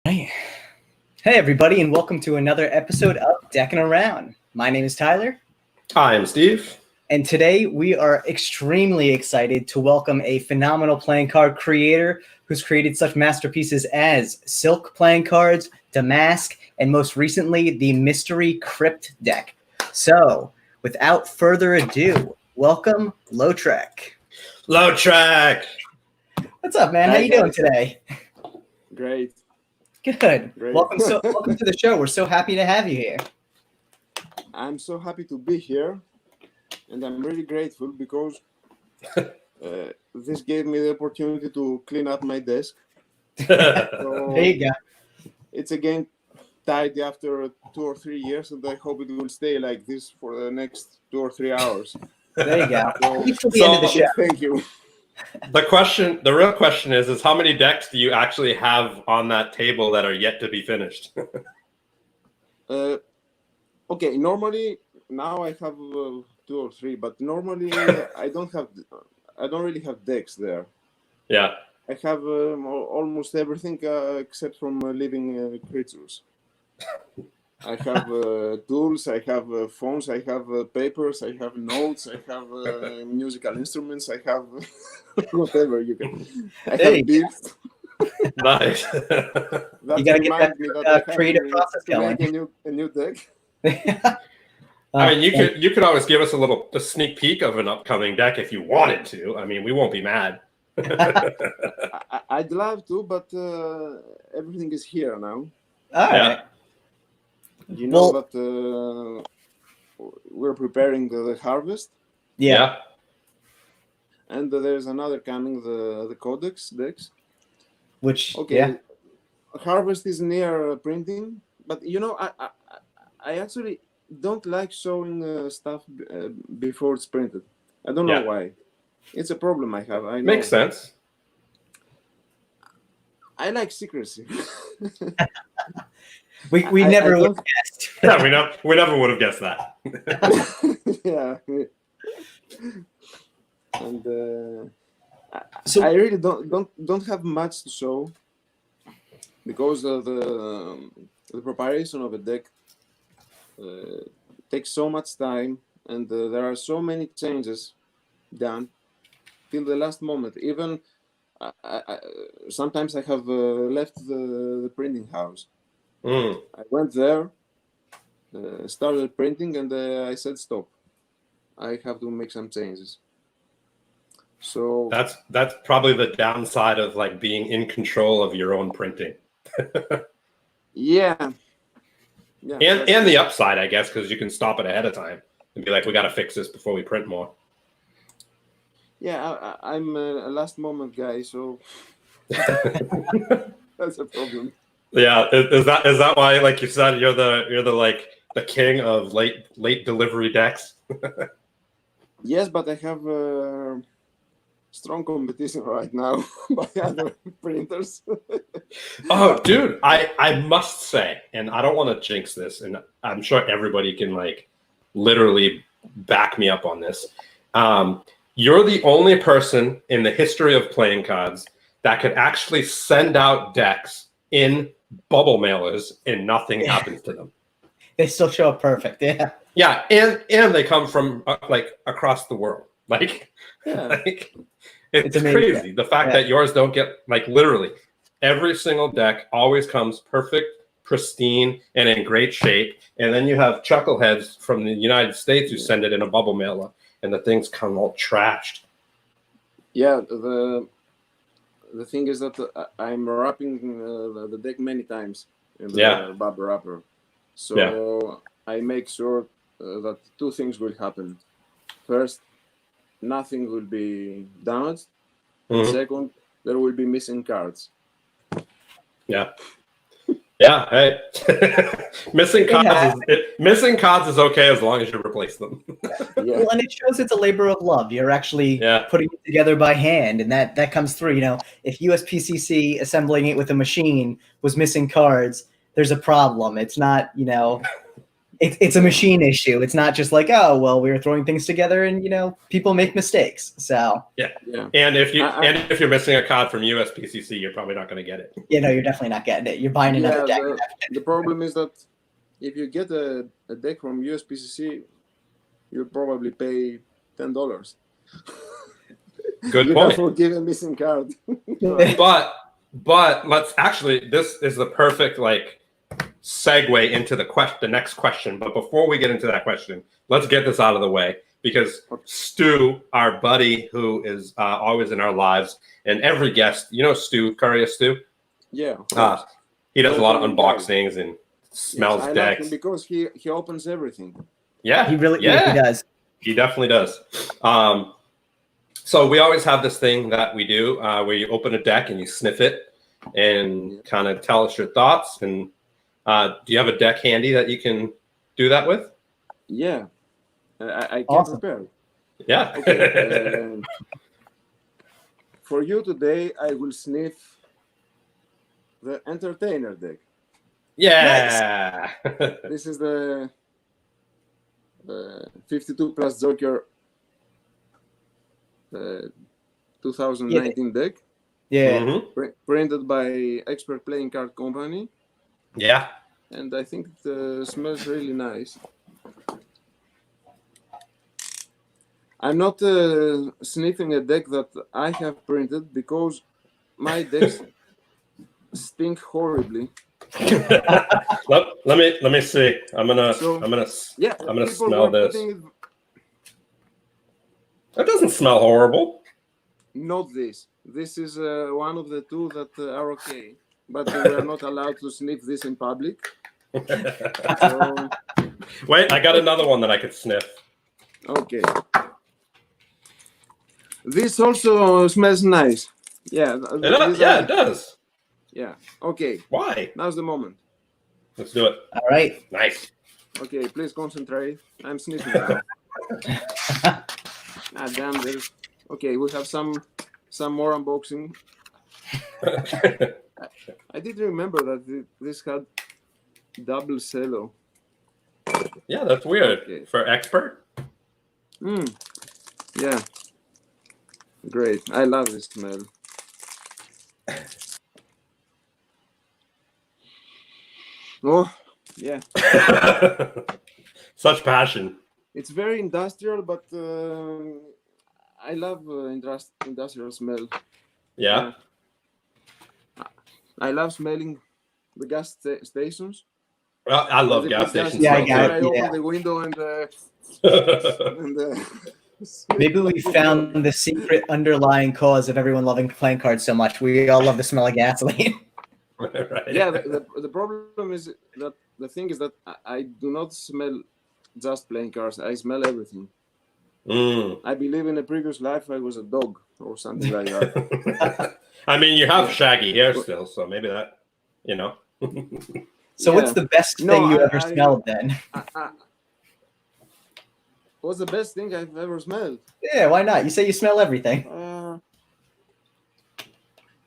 Hey, everybody, and welcome to another episode of Deckin Around. My name is Tyler. Hi, I'm Steve. And today we are extremely excited to welcome a phenomenal playing card creator who's created such masterpieces as Silk playing cards, Damask, and most recently, the Mystery Crypt deck. So, without further ado, welcome Lotrek. Lotrek! What's up, man? How you doing today? Great. Good. Welcome to the show. We're so happy to have you here. I'm so happy to be here, and I'm really grateful because this gave me the opportunity to clean up my desk. So there you go. It's again tidy after 2 or 3 years, and I hope it will stay like this for the next 2 or 3 hours. There you go. So, the end of the show. Thank you. The real question is how many decks do you actually have on that table that are yet to be finished? Okay, normally now I have 2 or 3, but normally I don't really have decks there. Yeah. I have almost everything except from living creatures. I have tools, I have phones, I have papers, I have notes, I have musical instruments, I have whatever you can. I have beats. Nice. You gotta get that creative process going. Make a new deck. I mean, you could always give us a sneak peek of an upcoming deck if you wanted to. I mean, we won't be mad. I'd love to, but everything is here now. All right. Yeah. You know that we're preparing the harvest. Yeah. And there's another coming, the Codex decks. Which, harvest is near printing, but you know, I actually don't like showing stuff before it's printed. I don't know why. It's a problem I have. I know. Makes sense. I like secrecy. we never would have guessed. Yeah, we never would have guessed that. Yeah. And so I really don't have much to show because the preparation of a deck takes so much time, and there are so many changes done till the last moment. Even sometimes I have left the printing house. I went there, started printing, and I said stop. I have to make some changes. So that's probably the downside of like being in control of your own printing. Yeah. And the upside, I guess, because you can stop it ahead of time and be like, we got to fix this before we print more. Yeah, I'm a last moment guy, so that's a problem. Yeah, is that why, like you said, you're the king of late delivery decks? Yes, but I have strong competition right now by other printers. Oh, dude, I must say, and I don't want to jinx this, and I'm sure everybody can like literally back me up on this. You're the only person in the history of playing cards that could actually send out decks in bubble mailers and nothing happens to them. They still show up perfect. Yeah. Yeah, and they come from like across the world. Like, it's crazy. The fact that yours don't get, like, literally every single deck always comes perfect, pristine, and in great shape. And then you have chuckleheads from the United States who send it in a bubble mailer, and the things come all trashed. Yeah, the thing is that I'm wrapping the deck many times in the bubble wrapper. So I make sure that 2 things will happen. First, nothing will be damaged. Second, there will be missing cards. Yeah. Yeah. Hey. Missing cards is okay as long as you replace them. Well, and it shows it's a labor of love. You're actually putting it together by hand, and that comes through. You know, if USPCC assembling it with a machine was missing cards, there's a problem. It's not, it's a machine issue. It's not just like, oh well, we were throwing things together, and people make mistakes. So yeah. And if you're missing a card from USPCC, you're probably not going to get it. you're definitely not getting it. You're buying another deck. The problem is that if you get a deck from USPCC, you'll probably pay $10. Good point. For giving missing card. But let's actually, this is the perfect segue into the next question. But before we get into that question, let's get this out of the way, because Stu, our buddy, who is always in our lives, and every guest, Stu, Courier Stu? Yeah. He does a lot of unboxings and smells decks. Like him because he opens everything. Yeah, he really does. He definitely does. So we always have this thing that we do where you open a deck and you sniff it and kind of tell us your thoughts. And do you have a deck handy that you can do that with? Yeah, I can prepare. Yeah. Okay. For you today, I will sniff the Entertainer deck. Yeah. Nice. This is the 52 plus Joker 2019 deck. Yeah. Mm-hmm. Printed by Expert Playing Card Company. Yeah. And I think it smells really nice. I'm not sniffing a deck that I have printed because my decks stink horribly. let me see. I'm gonna smell this. That doesn't smell horrible. Not this. This is one of the two that are okay, but we are not allowed to sniff this in public. So... Wait, I got another one that I could sniff. Okay. This also smells nice. Yeah. It does. Yeah. Okay. Why? Now's the moment. Let's do it. All right. Nice. Okay, please concentrate. I'm sniffing now. Damn, there's... Okay, we have some more unboxing. I did remember that this had double cello. Yeah, that's weird. Okay. For Expert? Yeah. Great. I love this smell. Oh, yeah. Such passion. It's very industrial, but I love industrial smell. Yeah. I love smelling the gas stations. Well, I love gas stations. Yeah, I open the window and maybe we found the secret underlying cause of everyone loving playing cards so much. We all love the smell of gasoline. Right. Yeah, the problem is that the thing is that I do not smell just playing cards. I smell everything. I believe in a previous life I was a dog or something like that. I mean, you have shaggy hair still, so maybe that, So what's the best thing you ever smelled then? What's the best thing I've ever smelled? Yeah, why not? You say you smell everything.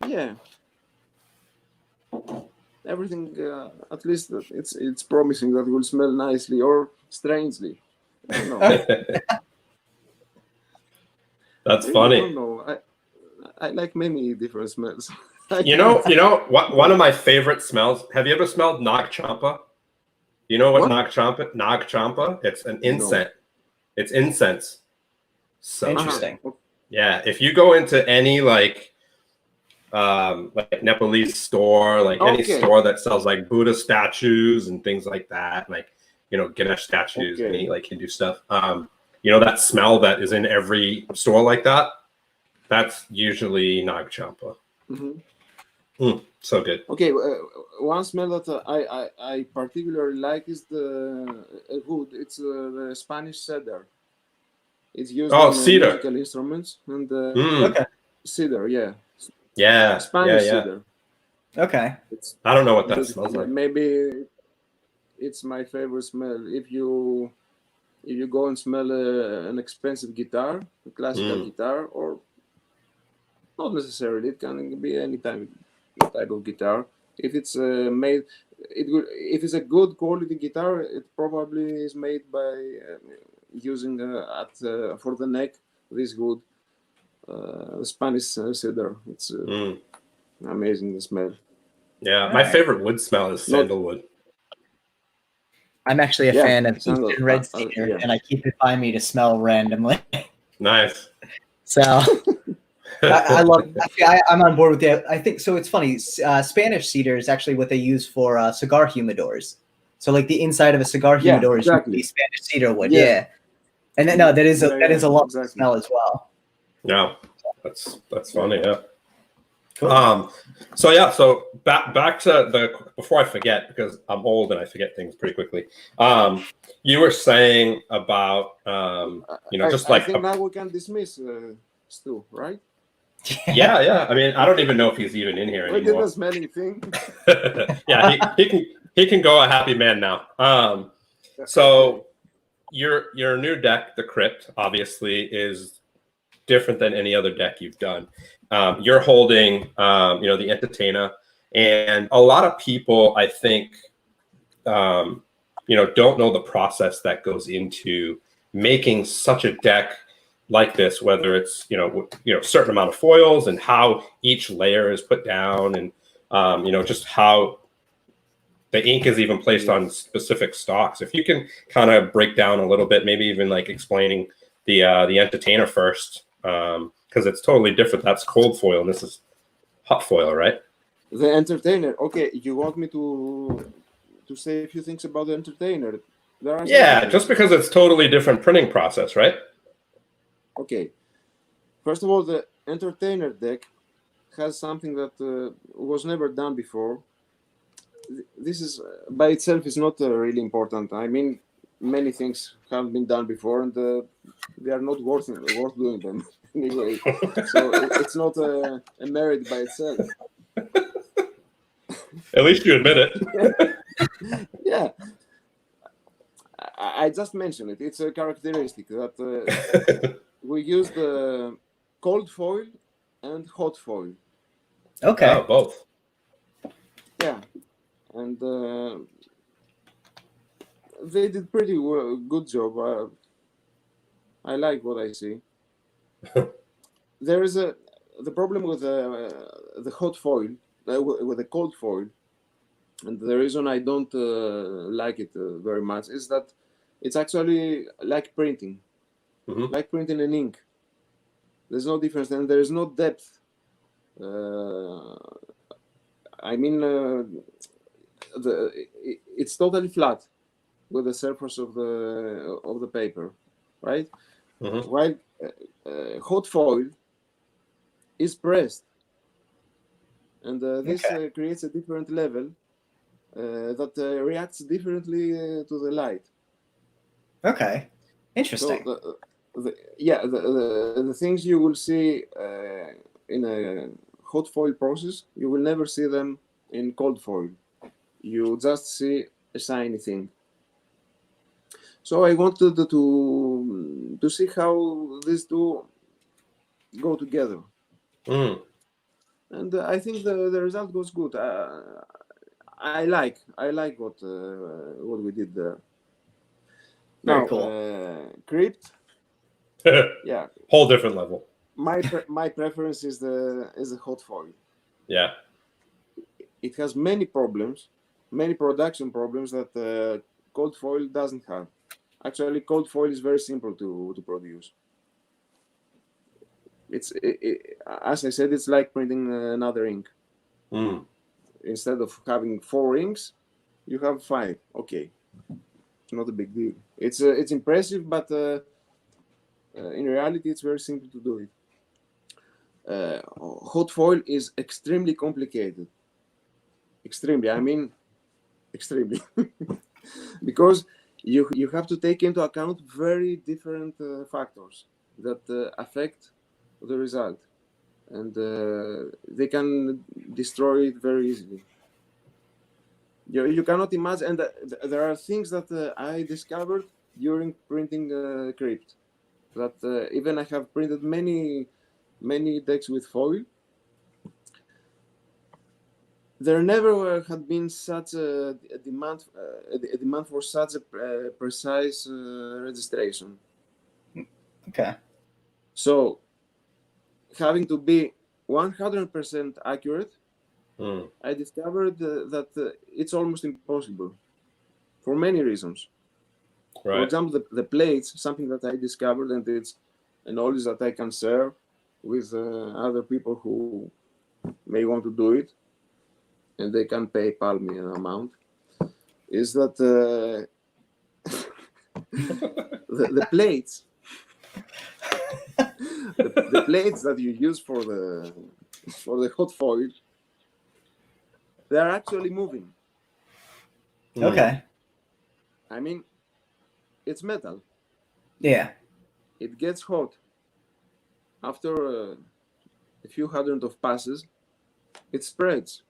Yeah. Everything, at least it's promising that it will smell nicely or strangely. I don't know. That's funny. I don't know. I like many different smells. One of my favorite smells. Have you ever smelled Nag Champa? You know what? Nag Champa? It's an incense. No. It's incense. So interesting. Yeah, if you go into any like Nepalese store, any store that sells like Buddha statues and things like that, Ganesh statues and Hindu stuff. That smell that is in every store like that. That's usually Nag Champa. So good. Okay, one smell that I particularly like is the wood. It's the Spanish cedar. It's used in cedar musical instruments and cedar. Yeah, Spanish cedar. Okay. I don't know what that smells like. Maybe it's my favorite smell. If you go and smell an expensive guitar, a classical guitar, or not necessarily, it can be any type of guitar. If it's made, it will, if it's a good quality guitar, it probably is made by using for the neck this wood, Spanish cedar. It's amazing, the smell. Yeah, my favorite wood smell is sandalwood. I'm actually a fan of Eastern Red Cedar, and I keep it by me to smell randomly. Nice. So I love. I'm on board with that. I think so. It's funny. Spanish cedar is actually what they use for cigar humidors. So like the inside of a cigar humidor is usually Spanish cedar wood. Yeah. And then, that is a lot of smell as well. Yeah, that's funny. Yeah. Cool. So back to before I forget, because I'm old and I forget things pretty quickly. You were saying about just like I think now we can dismiss Stu, right? Yeah. I mean, I don't even know if he's even in here anymore. We did a smelling thing. Yeah, he can go a happy man now. So your new deck, the Crypt, obviously is different than any other deck you've done. You're holding, the Entertainer, and a lot of people, I think, don't know the process that goes into making such a deck like this, whether it's certain amount of foils and how each layer is put down, and just how the ink is even placed on specific stocks. If you can kind of break down a little bit, maybe even like explaining the Entertainer first, because it's totally different. That's cold foil, and this is hot foil, right? The Entertainer. Okay, you want me to say a few things about the Entertainer? Just because it's totally different printing process, right? Okay. First of all, the Entertainer deck has something that was never done before. This is by itself is not really important. I mean, many things have been done before, and they are not worth doing them anyway. So it's not a merit by itself. At least you admit it. Yeah. I just mentioned it. It's a characteristic that we use the cold foil and hot foil. Okay. Oh, both. Yeah. And they did pretty good job. I like what I see. There is the problem with the hot foil, with the cold foil, and the reason I don't like it very much is that it's actually like printing, like printing in ink. There's no difference, and there is no depth. I mean, it's totally flat with the surface of the paper, right? While hot foil is pressed, and this creates a different level that reacts differently to the light. Okay, interesting. So the things you will see in a hot foil process, you will never see them in cold foil. You just see a shiny thing. So I wanted to see how these two go together. And I think the result was good. I like what we did there. Very cool. Crypt. Yeah. Whole different level. My preference is the hot foil. Yeah. It has many problems, many production problems that cold foil doesn't have. Actually, cold foil is very simple to produce. As I said, it's like printing another ink. Instead of having 4 inks, you have 5. Okay, it's not a big deal. It's impressive, but in reality, it's very simple to do it. Hot foil is extremely complicated. Extremely, I mean, extremely, because you have to take into account very different factors that affect the result, and they can destroy it very easily. You cannot imagine, and there are things that I discovered during printing Crypt, that even I have printed many decks with foil. there never had been such a demand for such a precise registration. Okay. So having to be 100% accurate, I discovered that it's almost impossible for many reasons. Right. For example, the plates, something that I discovered, and it's a knowledge that I can share with other people who may want to do it, and they can PayPal me an amount, is that the plates, the plates that you use for the hot foil, they are actually moving. Okay. I mean, it's metal. Yeah. It gets hot. After a few hundred of passes, it spreads.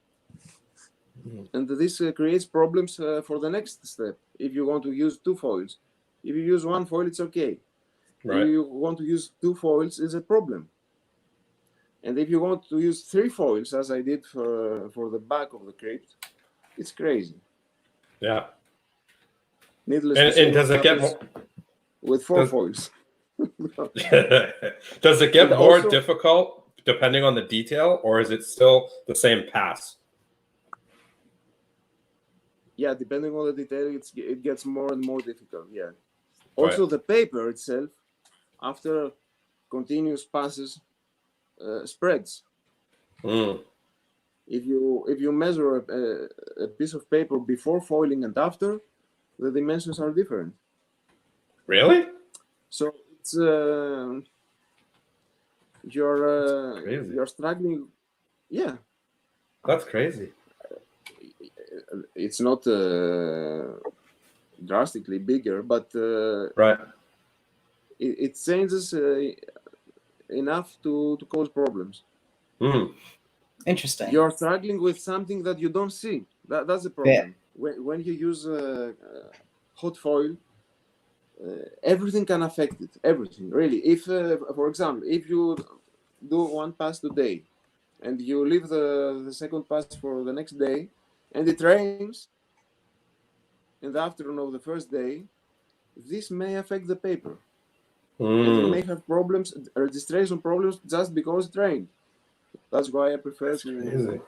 And this creates problems for the next step. If you want to use two foils, if you use one foil, it's okay. Right. If you want to use two foils, it's a problem. And if you want to use three foils, as I did for the back of the crypt, it's crazy. Yeah. Needless And, to say, and does it get more with four foils? Does it get And more also, difficult depending on the detail, or is it still the same pass? Yeah, depending on the detail, it gets more and more difficult. Yeah. Also, the paper itself, after continuous passes, spreads. If you measure a piece of paper before foiling and after, the dimensions are different. Really? So it's you're struggling. Yeah, that's crazy. It's not drastically bigger, but right, it changes enough to cause problems. Interesting. You're struggling with something that you don't see. That's the problem. Yeah. When you use hot foil, everything can affect it. Everything, really. If, for example, if you do one pass today, and you leave the second pass for the next day, and it rains in the afternoon of the first day, this may affect the paper. And you may have problems, registration problems, just because it rained. That's why I prefer to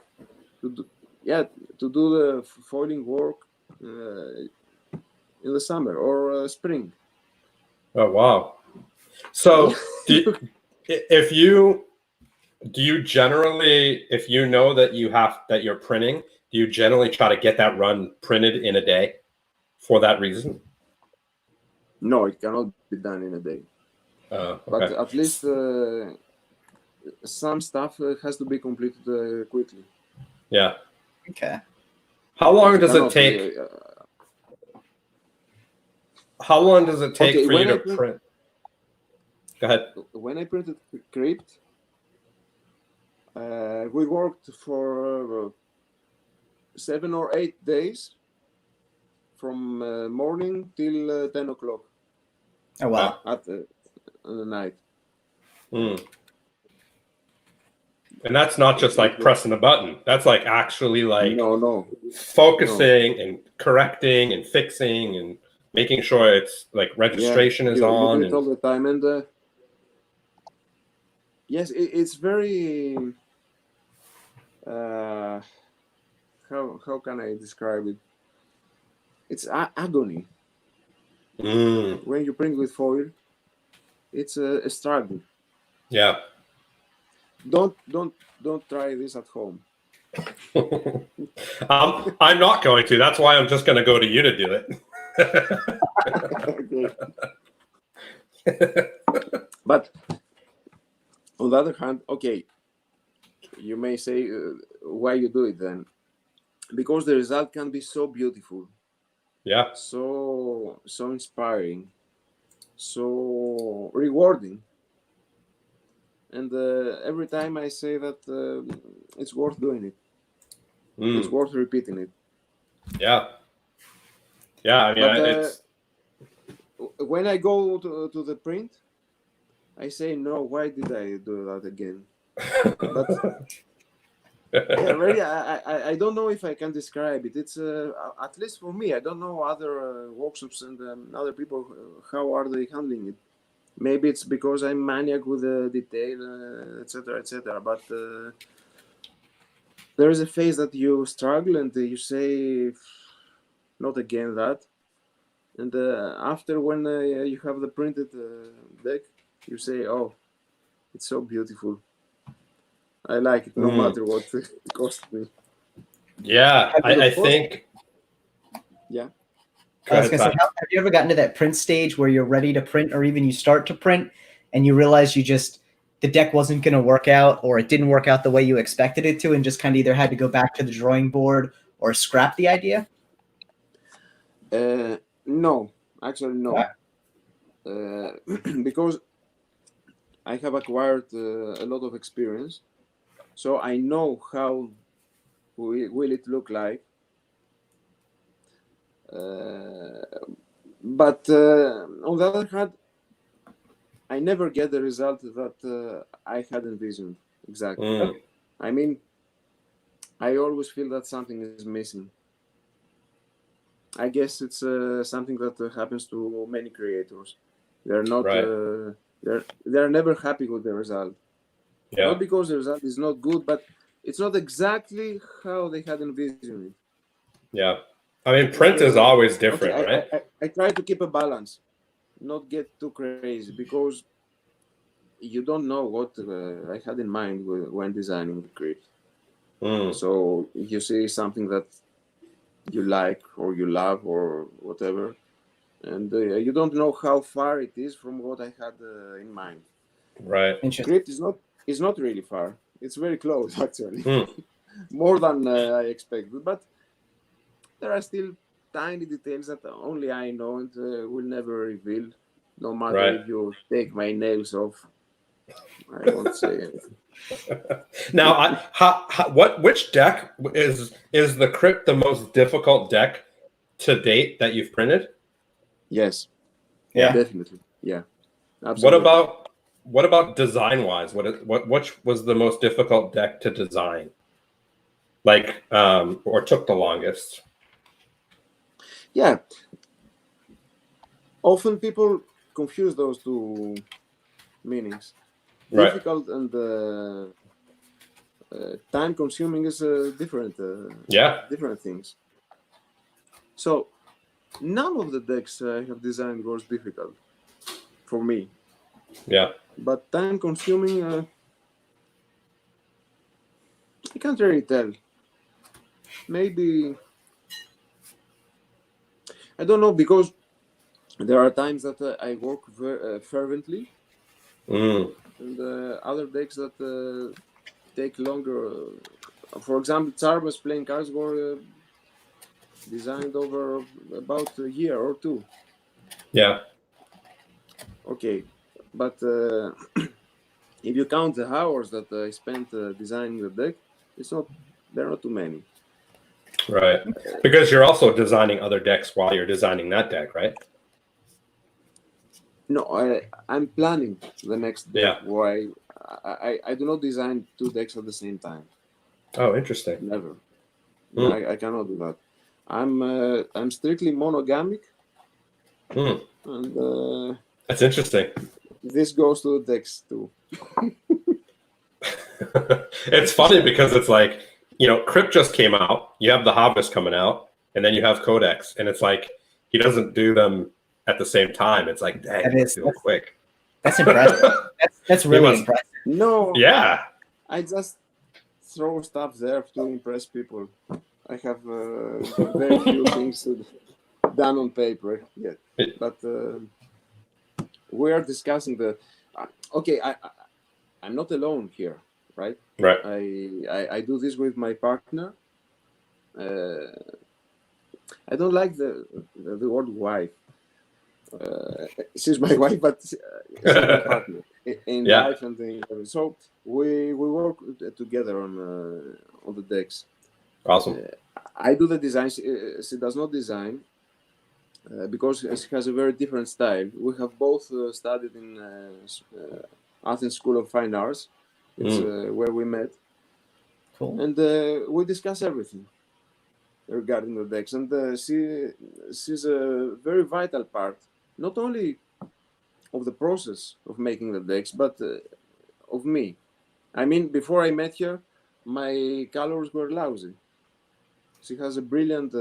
do the foiling work in the summer or spring. Oh wow! So do you generally, if you know that you're printing, do you generally try to get that run printed in a day for that reason? No, it cannot be done in a day. Okay. But at least some stuff has to be completed quickly. Yeah. Okay. How long does it take? How long does it take for you to print? Go ahead. When I printed Crypt, we worked for 7 or 8 days from morning till 10 o'clock. Oh, wow. At the night. And that's not just like pressing a button. That's like actually like focusing and correcting and fixing and making sure it's like registration is on. You do it all the time. And yes, it's very... how can I describe it? It's agony. When you print with foil, it's a struggle. Yeah. Don't try this at home. I'm not going to. That's why I'm just going to go to you to do it. But on the other hand, okay, you may say, why you do it then? Because the result can be so beautiful. Yeah. So inspiring, so rewarding. And every time I say that it's worth doing it. It's worth repeating it. Yeah. Yeah, I mean, but, when I go to the print, I say, no, why did I do that again? Yeah, really. I don't know if I can describe it. It's at least for me. I don't know other workshops and other people how are they handling it. Maybe it's because I'm maniac with the detail, etc., etc. But there is a phase that you struggle and you say, not again that. And after when you have the printed deck, you say, oh, it's so beautiful. I like it no matter what it cost me. Yeah, I think. Yeah. I was going to say, have you ever gotten to that print stage where you're ready to print, or even you start to print and you realize the deck wasn't going to work out, or it didn't work out the way you expected it to, and just kind of either had to go back to the drawing board or scrap the idea? No, actually no. Because I have acquired a lot of experience, so I know how will it look like. But on the other hand, I never get the result that I had envisioned exactly. I mean, I always feel that something is missing. I guess it's something that happens to many creators. They're not. They're never happy with the result. Yeah. Not because the result is not good, but it's not exactly how they had envisioned it. Yeah. I mean, print is always different, right? I try to keep a balance, not get too crazy, because you don't know what I had in mind when designing the Crypt. So you see something that you like or you love or whatever, and you don't know how far it is from what I had in mind. Right. Crypt is not really far. It's very close, actually. More than I expected, but there are still tiny details that only I know and will never reveal, no matter if you take my nails off. I won't say anything. Now, which deck is the Crypt the most difficult deck to date that you've printed? Yes. Yeah. Definitely. Yeah. Absolutely. What about design wise? Which was the most difficult deck to design? Like, or took the longest? Yeah. Often people confuse those two meanings. Right. Difficult and time consuming is different. Different things. So none of the decks I have designed was difficult for me. Yeah. But time consuming, I can't really tell. Maybe, I don't know, because there are times that I work fervently, and other decks that take longer. For example, Tsarba's playing cards were designed over about a year or two. Yeah. Okay, but if you count the hours that I spent designing the deck, there are not too many. Right, because you're also designing other decks while you're designing that deck, right? No, I'm planning the next deck where I do not design two decks at the same time. Oh, interesting. Never. I cannot do that. I'm strictly monogamic. And that's interesting. This goes to the decks too. It's funny because it's like, Crypt just came out. You have the Harvest coming out, and then you have Codex, and it's like he doesn't do them at the same time. It's like, dang, that's quick. That's impressive. That's really impressive. No. Yeah. I just throw stuff there to impress people. I have very few things done on paper yet, but we are discussing the. Okay, I'm not alone here, right? Right. I do this with my partner. I don't like the word wife. She's my wife, but she's my partner in life and in. So we work together on the decks. Awesome. I do the design. She does not design because she has a very different style. We have both studied in Athens School of Fine Arts. It's where we met. Cool. And we discuss everything regarding the decks. And she's a very vital part, not only of the process of making the decks, but of me. I mean, before I met her, my colors were lousy. She has a brilliant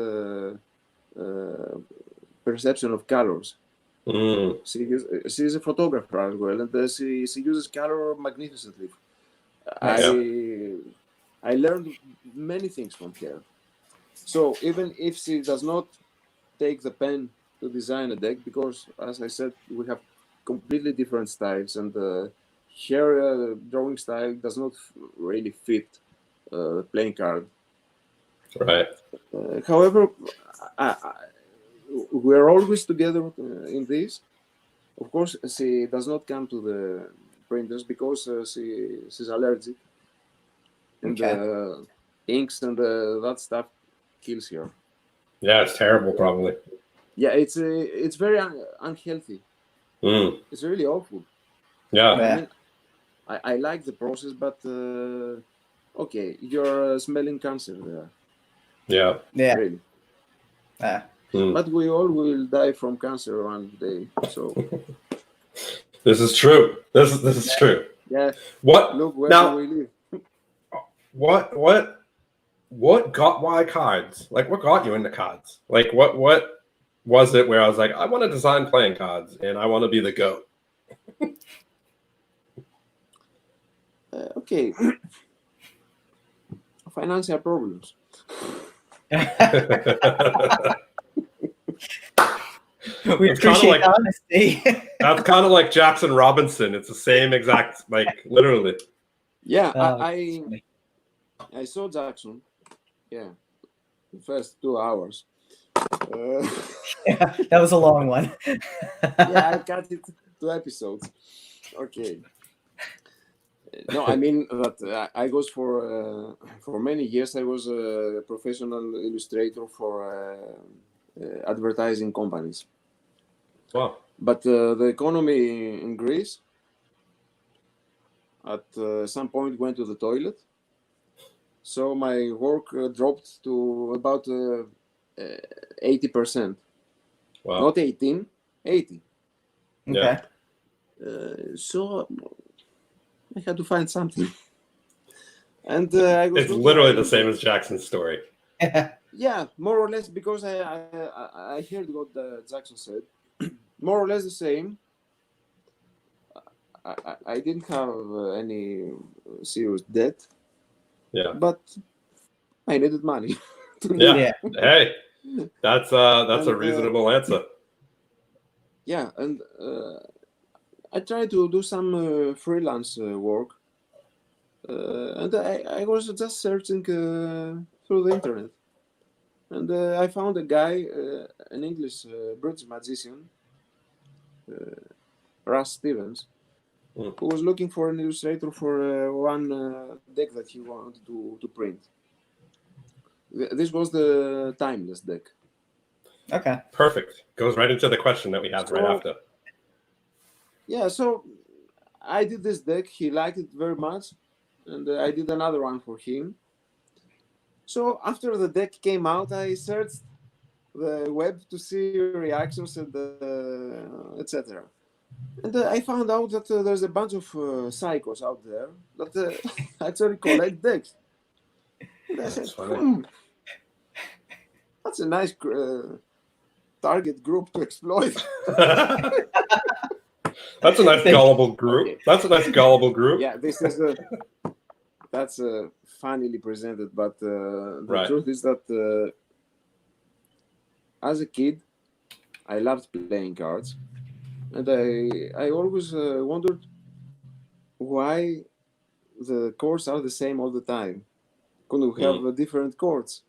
perception of colors. She's a photographer as well, and she uses color magnificently. I learned many things from her. So even if she does not take the pen to design a deck, because as I said, we have completely different styles, and her drawing style does not really fit playing card. Right. However, we are always together in this. Of course, she does not come to the printers because she's allergic, and inks and that stuff kills her. Yeah, it's terrible, probably. Yeah, it's very unhealthy. It's really awful. Yeah. I mean, I like the process, but okay, you're smelling cancer there. Yeah. Yeah. Really. But we all will die from cancer one day. So this is true. This is true. Yeah. What? Look, where now, do we live? What got why cards? Like, what got you into cards? Like, what was it where I was like, I want to design playing cards and I want to be the GOAT? Okay. Financial problems. We appreciate honesty. That's kind of like Jackson Robinson. It's the same exact, like, literally. Yeah, I saw Jackson. Yeah, the first 2 hours. Yeah, that was a long one. Yeah, I cut it 2 episodes. Okay. No, I mean that I was for many years. I was a professional illustrator for advertising companies. Wow! But the economy in Greece at some point went to the toilet. So my work dropped to about 80%. Wow. Not 18, 80. Okay. So I had to find something. And it's literally the same as Jackson's story. Yeah, more or less, because I heard what Jackson said. More or less the same. I didn't have any serious debt. Yeah. But I needed money. Yeah. Hey, that's a reasonable answer. Yeah, and I tried to do some freelance work, and I was just searching through the internet, and I found a guy, an English British magician, Russ Stevens, who was looking for an illustrator for one deck that he wanted to print. This was the Timeless deck. Okay. Perfect. Goes right into the question that we have right after. Yeah, so I did this deck. He liked it very much, and I did another one for him. So after the deck came out, I searched the web to see reactions and etc. And I found out that there's a bunch of psychos out there that actually collect decks. And I said, that's a nice target group to exploit. That's a nice gullible group. Okay. That's a nice gullible group. Yeah, this is that's funnily presented, but the truth is that as a kid, I loved playing cards, and I always wondered why the chords are the same all the time. Couldn't we have different chords?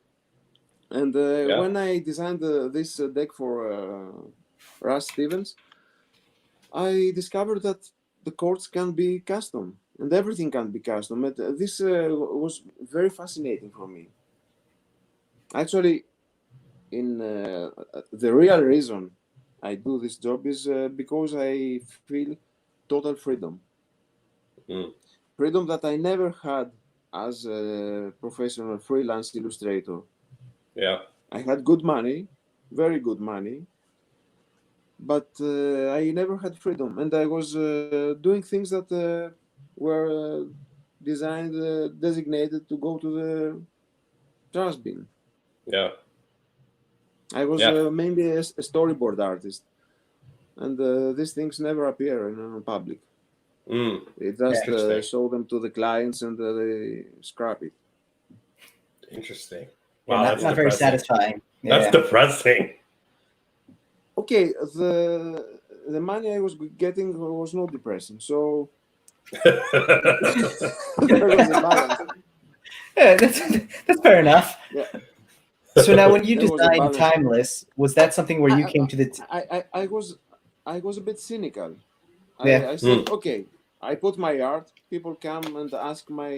And when I designed this deck for Russ Stevens, I discovered that the chords can be custom and everything can be custom. And this was very fascinating for me. Actually, in the real reason I do this job is because I feel total freedom. Freedom that I never had as a professional freelance illustrator. Yeah. I had good money, very good money, but I never had freedom, and I was doing things that were designed, designated to go to the trash bin. Yeah. I was Yeah. mainly a storyboard artist, and these things never appear in public. They just show them to the clients, and they scrap it. Interesting. Yeah, Wow, that's not very satisfying. That's depressing. Okay, the money I was getting was not depressing, so there was a balance. Yeah, that's fair enough. Yeah. So now, when you There was a designed balance. Timeless, was that something where you came to the? I was a bit cynical. Yeah. I said, okay, I put my art. People come and ask my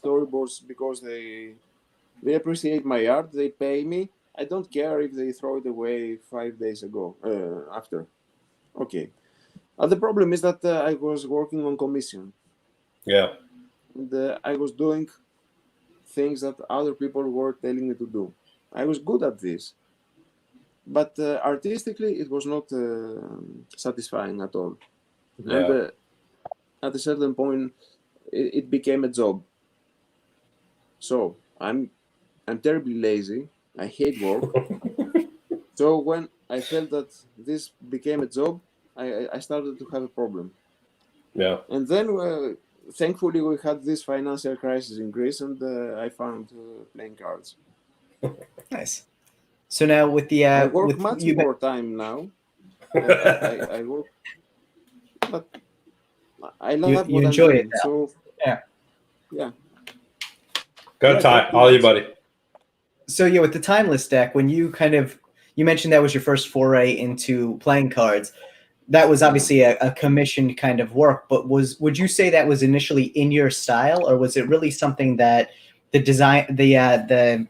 storyboards because they appreciate my art. They pay me. I don't care if they throw it away 5 days ago after. Okay. The problem is that I was working on commission. Yeah. And I was doing things that other people were telling me to do. I was good at this, but artistically it was not satisfying at all. Yeah. And at a certain point, it became a job. So I'm terribly lazy. I hate work. So when I felt that this became a job, I started to have a problem. Yeah. And then, thankfully, we had this financial crisis in Greece, and I found playing cards. Nice. So now with the I work with much you, more time now. I work, but I love you what enjoy I'm it doing. now. So Yeah. Go Ty, all you, buddy. So yeah, with the Timeless deck, when you you mentioned that was your first foray into playing cards. That was obviously a commissioned kind of work, but would you say that was initially in your style, or was it really something that the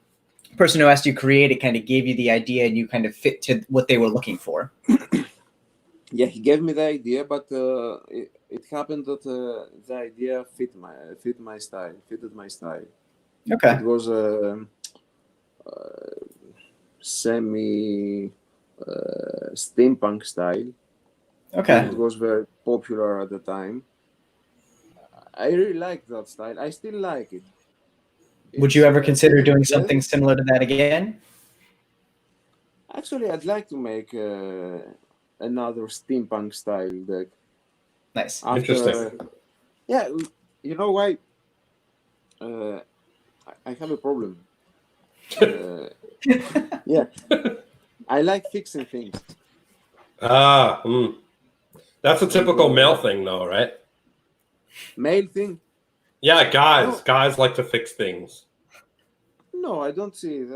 person who asked you create it kind of gave you the idea and you kind of fit to what they were looking for? Yeah, he gave me the idea, but it happened that the idea fitted my style. Okay. It was a semi steampunk style. Okay. It was very popular at the time. I really like that style. I still like it. Would you ever consider doing something similar to that again? Actually, I'd like to make another steampunk style deck. Nice. Interesting. Yeah, you know why? I have a problem. Yeah, I like fixing things. That's a typical male thing, though, right? Male thing? Yeah, guys like to fix things. No, I don't see it.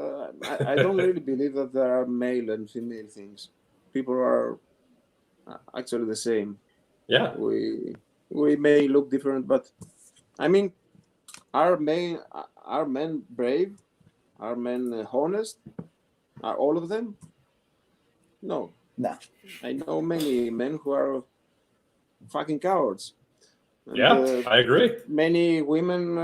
I don't really believe that there are male and female things. People are actually the same. Yeah. We may look different, but I mean, are men brave? Are men honest? Are all of them? No. No. I know many men who are fucking cowards. And, yeah, I agree. Many women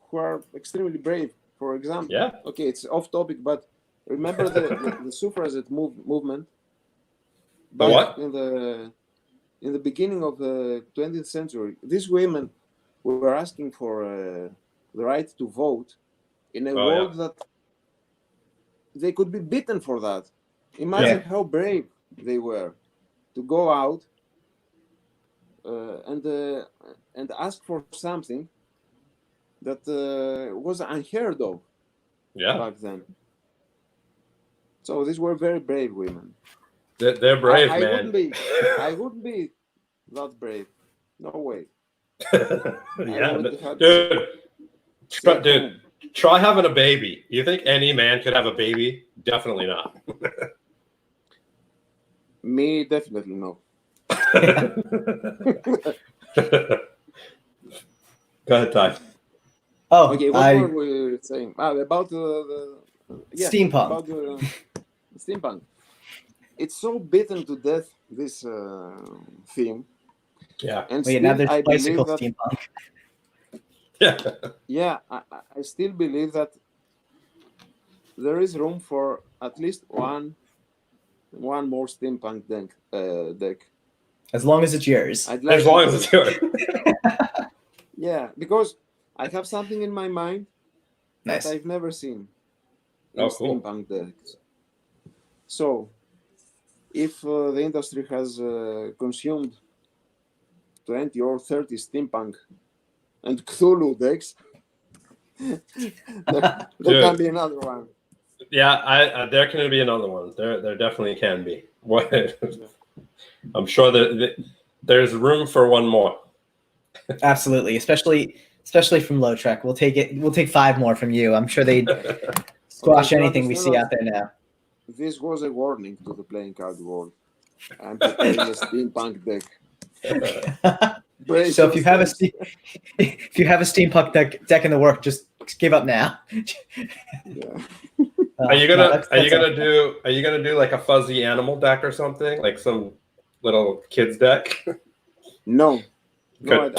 who are extremely brave. For example, okay, it's off topic, but remember the suffragette movement? The what? In the beginning of the 20th century, these women were asking for the right to vote in a world that they could be beaten for that. Imagine how brave they were to go out and ask for something that was unheard of back then. So these were very brave women. They're brave, man. I wouldn't be that brave. No way. Dude, try having a baby. You think any man could have a baby? Definitely not. Me, definitely no. Go ahead, Ty. Oh, okay. What were we saying? About the steampunk. About the steampunk. It's so beaten to death, this theme. Yeah. And now there's I bicycle believe that, steampunk. Yeah, I still believe that there is room for at least one more steampunk deck. As long as it's yours. I'd like As long as it's yours. Yeah, because I have something in my mind Nice. that I've never seen in Oh, cool. steampunk decks. So, if the industry has consumed 20 or 30 steampunk and Cthulhu decks, there can be another one. Yeah, there can be another one. There definitely can be. What? I'm sure that there's room for one more. Absolutely, especially from Lotrek. We'll take it. We'll take 5 more from you. I'm sure they'd squash anything we see out there now. This was a warning to the playing card world. I'm preparing a steampunk deck. So if you have a steampunk deck in the work, just give up now. Yeah. Are you gonna do like a fuzzy animal deck or something, like some little kids deck? No, I'm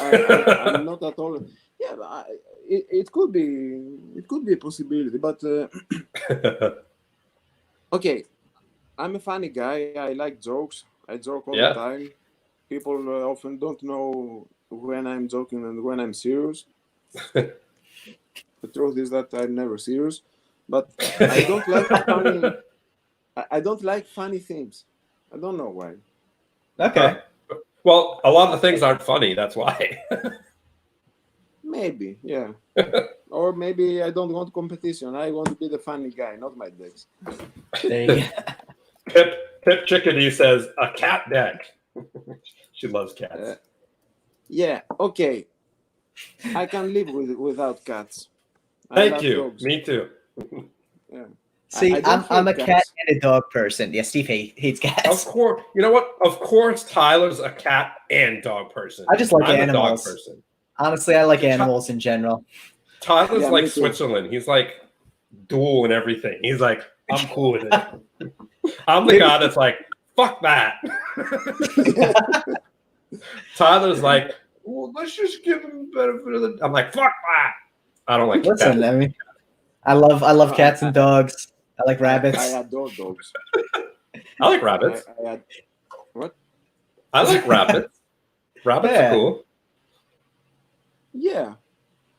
not at all. Yeah, but it could be a possibility, but okay. I'm a funny guy. I like jokes. I joke all the time. People often don't know when I'm joking and when I'm serious. The truth is that I'm never serious, but I don't like funny. I don't like funny things. I don't know why. Okay. Well, a lot of things aren't funny. That's why. Maybe, yeah. Or maybe I don't want competition. I want to be the funny guy, not my decks. There you go. Pip Chickadee says a cat deck. She loves cats. Yeah. Okay. I can live without cats. Thank you. Dogs. Me too. Yeah. See, I'm a cat and a dog person. Yeah, Steve hates cats. Of course. You know what? Of course, Tyler's a cat and dog person. I just like animals. A dog person. Honestly, I like animals in general. Tyler's like Switzerland. He's like dual and everything. He's like, I'm cool with it. I'm the guy that's like, fuck that. Tyler's like, well, let's just give him the benefit of the. I'm like, fuck that. I don't like. Listen, cats. I mean, I love cats and dogs. I like rabbits. I adore dogs. I like rabbits. What? I like rabbits. Rabbits are cool. Yeah.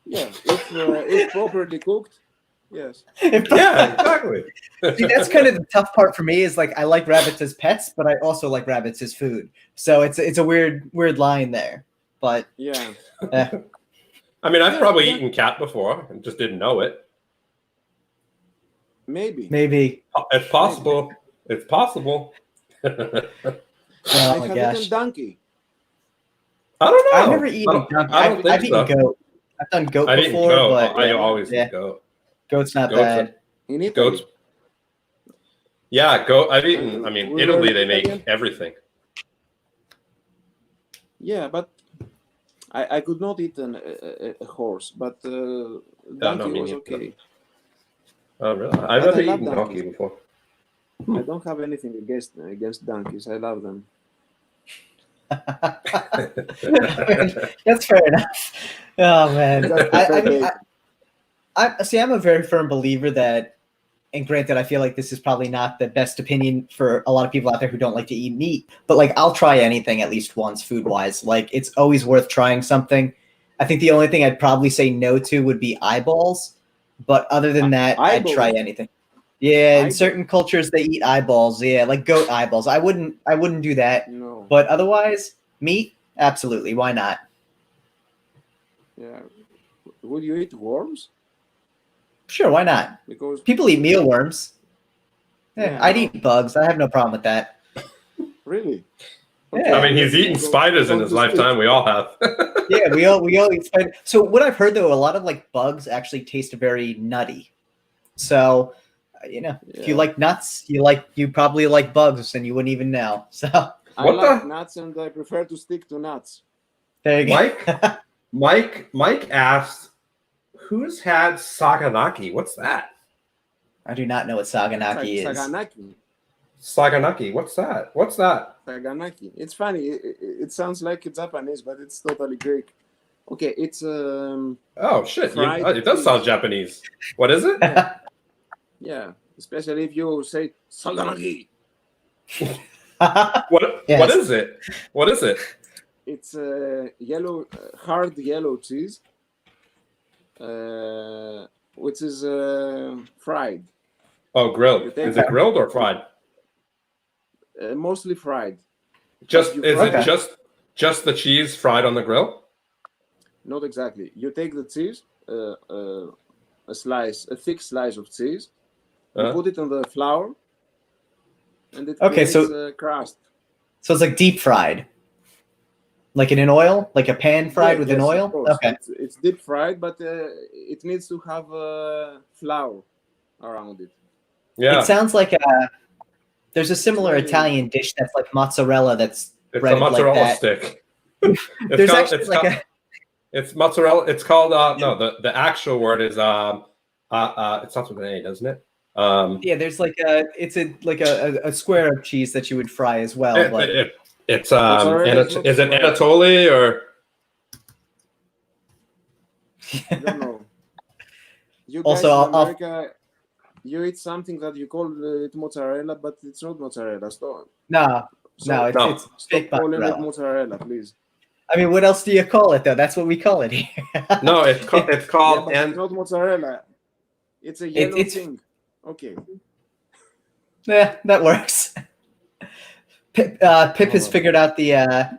If properly cooked. Yes. Yeah, exactly. See, that's kind of the tough part for me. Is like I like rabbits as pets, but I also like rabbits as food. So it's a weird line there. But yeah. I mean, I've probably eaten cat before and just didn't know it. Maybe. It's possible. Maybe. It's possible. I have eaten donkey. I don't know. I've never eaten donkey. I've eaten goat. I've done goat before, but I always eat goat. Goat's not bad. In Italy. Goats. Yeah, goat. I've eaten. I mean, Italy they make everything. Yeah, but I could not eat a horse, but donkey was okay. Oh, really? I've never eaten donkey before. I don't have anything against donkeys. I love them. That's fair enough. Oh man, I'm a very firm believer that, and granted, I feel like this is probably not the best opinion for a lot of people out there who don't like to eat meat, but like I'll try anything at least once food wise. Like it's always worth trying something. I think the only thing I'd probably say no to would be eyeballs, but other than that, I'd try anything. Yeah, in certain cultures they eat eyeballs. Yeah, like goat eyeballs. I wouldn't do that. No. But otherwise, meat, absolutely. Why not? Yeah. Would you eat worms? Sure, why not? Because people eat mealworms. Yeah, I'd eat bugs. I have no problem with that. Really? Okay. Yeah. I mean, he's eaten spiders in his lifetime. We all have. Yeah, we all eat spiders. So what I've heard though, a lot of like bugs actually taste very nutty. So, if you like nuts, you probably like bugs, and you wouldn't even know. So I like nuts, and I prefer to stick to nuts. There you go. Mike asked, "Who's had saganaki? What's that?" I do not know what saganaki is. Saganaki. What's that? What's that? Saganaki. It's funny. It sounds like it's Japanese, but it's totally Greek. Okay, it's Oh shit! fried It does sound cheese. Japanese. What is it? Yeah, especially if you say saganaki. What Yes. is it? What is it? It's yellow, hard yellow cheese, which is fried. Oh, grilled. You take Is it grilled or fried? Mostly fried. Just you is fry it just the cheese fried on the grill? Not exactly. You take the cheese, a thick slice of cheese. You put it on the flour, and it creates a crust. So it's like deep fried, like in an oil, like a pan fried with an oil. Of course. Okay, It's deep fried, but it needs to have flour around it. Yeah. it sounds like there's a similar Italian dish that's like mozzarella that's It's a breaded mozzarella like that. stick. There's actually like it's mozzarella. It's called no. The actual word is it starts with an A, doesn't it? yeah. There's like it's a square of cheese that you would fry as well. But it's is it Anatoly or? I don't know. You guys Also, in America, you eat something that you call it mozzarella, but it's not mozzarella. Stop. no, it's fake calling mozzarella. it mozzarella, please. I mean, what else do you call it though? That's what we call it here. No, it's called it's not mozzarella. It's a yellow thing. Okay. Yeah, that works. Pip has figured out the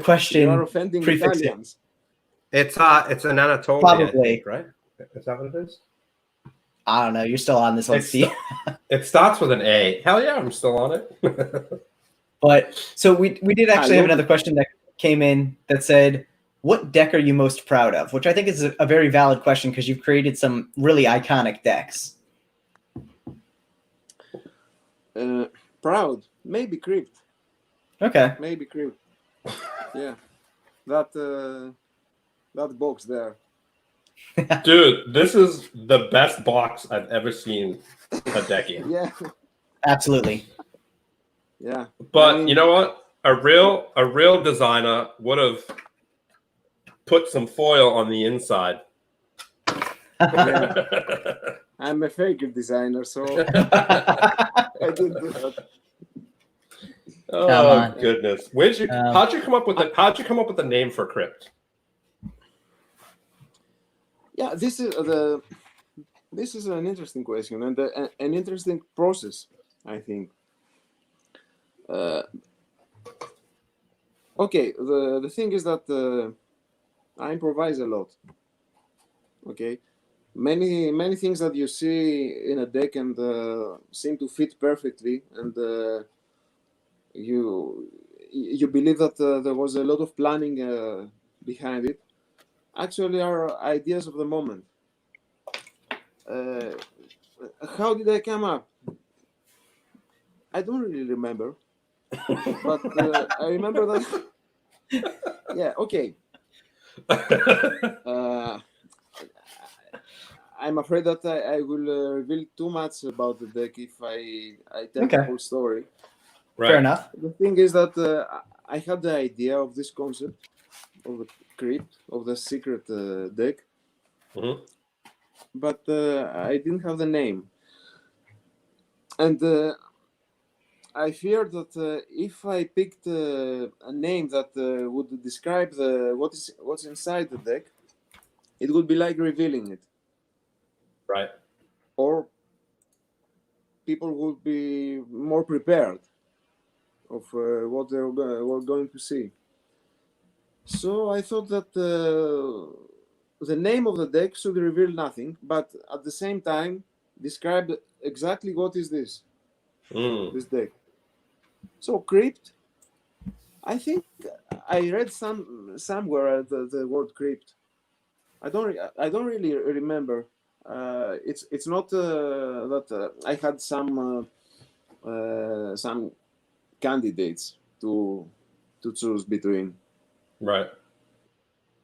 question. You are offending Italians. It's an Anatoly, Probably. I think, right? Is that what it is? I don't know. You're still on this one, Steve. It starts with an A. Hell yeah, I'm still on it. But so we did actually have another question that came in that said, "What deck are you most proud of?" Which I think is a very valid question because you've created some really iconic decks. Proud, maybe Crypt. Okay. Maybe Crypt. Yeah, that box there. Dude, this is the best box I've ever seen a deck in. Yeah. Absolutely. Yeah. But you know what? A real designer would have put some foil on the inside. Yeah. I'm a fake designer, so I did that. Oh goodness! How'd you come up with the name for Crypt? Yeah, this is an interesting question and an interesting process, I think. Okay, the thing is that I improvise a lot. Okay, many things that you see in a deck and seem to fit perfectly, and you believe that there was a lot of planning behind it. Actually, are ideas of the moment. How did I come up? I don't really remember, but I remember that. Yeah, okay. I'm afraid that I will reveal too much about the deck if I tell the whole story. Right. Fair enough. The thing is that I had the idea of this concept of the Crypt, of the secret deck, but I didn't have the name, and I feared that if I picked a name that would describe what's inside the deck, it would be like revealing it. Right. Or people would be more prepared of what they were going to see. So I thought that the name of the deck should reveal nothing, but at the same time describe exactly what is this deck. So Crypt, I think I read somewhere the word Crypt. I don't really remember. It's not that I had some candidates to choose between. Right.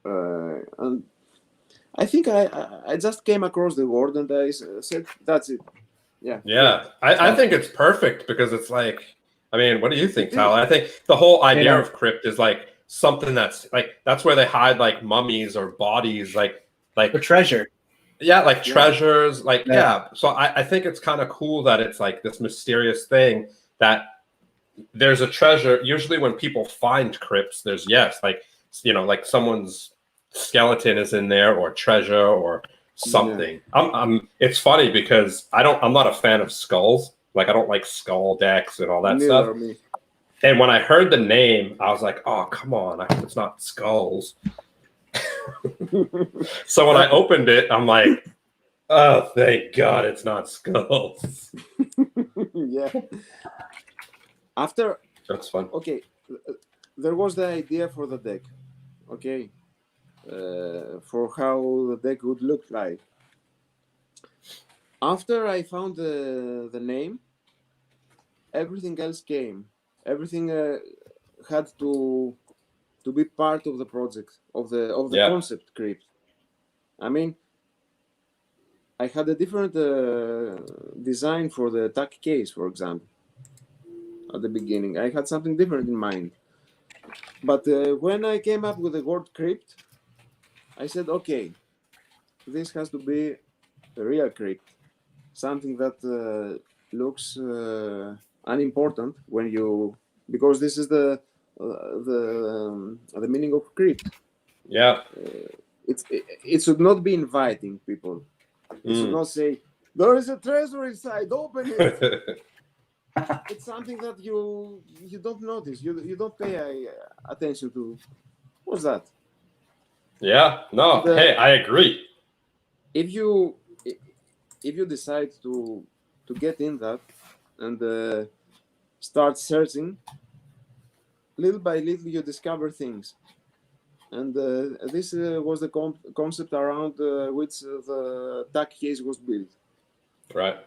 And I think I just came across the word and I said that's it. Yeah. Yeah. I think it's perfect because it's like, I mean, what do you think, Tal? I think the whole idea of Crypt is like something that's where they hide like mummies or bodies, like or treasure. Yeah, like treasures, Yeah. So I think it's kind of cool that it's like this mysterious thing that there's a treasure. Usually when people find crypts, there's like someone's skeleton is in there or treasure or something. It's funny because I'm not a fan of skulls. Like I don't like skull decks and all that stuff. Me. And when I heard the name, I was like, oh, come on, I hope it's not skulls. So when I opened it, I'm like, oh, thank God it's not skulls. Yeah. After That's fun. Okay, there was the idea for the deck. Okay, for how the deck would look like. After I found the name, everything else came. Everything had to be part of the project of the concept Crypt. I mean, I had a different design for the tack case, for example. At the beginning, I had something different in mind. But when I came up with the word Crypt, I said, okay, this has to be a real Crypt, something that looks unimportant because this is the meaning of Crypt. Yeah. It should not be inviting people. It should not say, there is a treasure inside, open it. It's something that you don't notice. You don't pay attention to. What's that? Yeah. No. Hey, I agree. If you decide to get in that and start searching, little by little you discover things. And this was the concept around which the tack case was built. Right.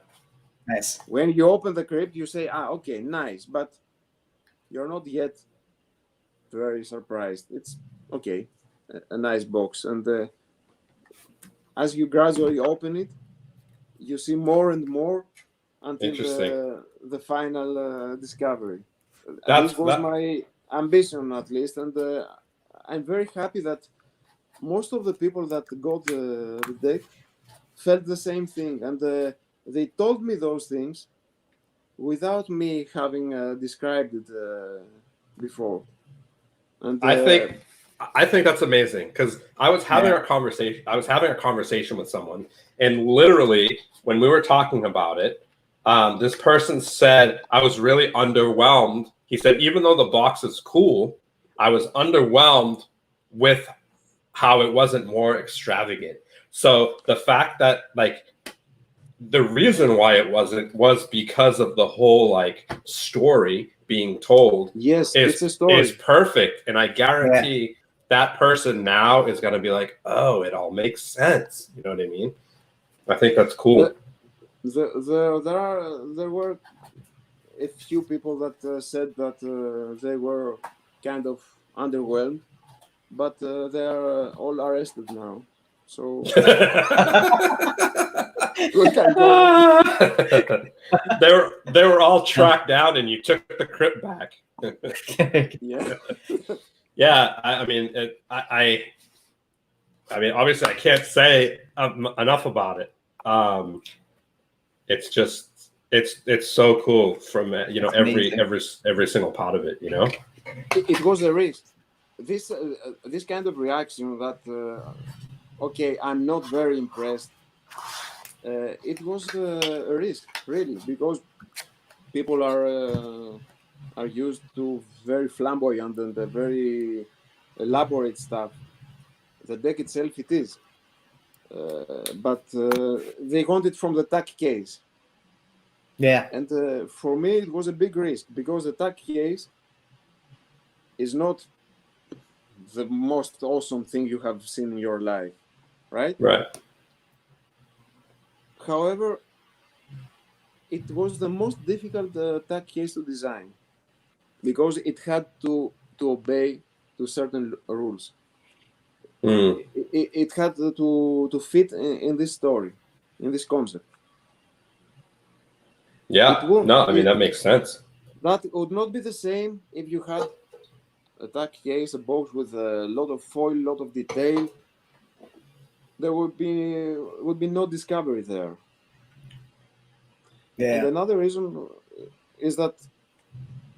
Nice. When you open the crypt, you say, okay, nice, but you're not yet very surprised. It's okay, a nice box. And as you gradually open it, you see more and more until the final discovery. This was my ambition, at least, and I'm very happy that most of the people that got the deck felt the same thing, and they told me those things without me having described it before. And I think that's amazing because I was having a conversation. I was having a conversation with someone, and literally when we were talking about it, this person said I was really underwhelmed. He said even though the box is cool, I was underwhelmed with how it wasn't more extravagant. So the fact that the reason why it wasn't was because of the whole story being told. Yes, it's a story. Is perfect, and I guarantee that person now is going to be like, oh, it all makes sense. You know what I mean? I think that's cool. There were a few people that said that they were kind of underwhelmed, but they are all arrested now. So they were all tracked down, and you took the crypt back. Yeah. I mean, I mean, obviously, I can't say enough about it. It's just it's so cool from every single part of it. It was a risk. This kind of reaction that okay, I'm not very impressed. It was a risk, really, because people are used to very flamboyant and very elaborate stuff. The deck itself, it is, but they want it from the tack case. Yeah, and for me, it was a big risk because the tack case is not the most awesome thing you have seen in your life, right? Right. However, it was the most difficult tack case to design because it had to obey to certain rules. It had to fit in this story, in this concept. Yeah. No, I mean, that makes sense. That would not be the same if you had attack case, a box with a lot of foil, lot of detail, there would be no discovery there. Yeah. And another reason is that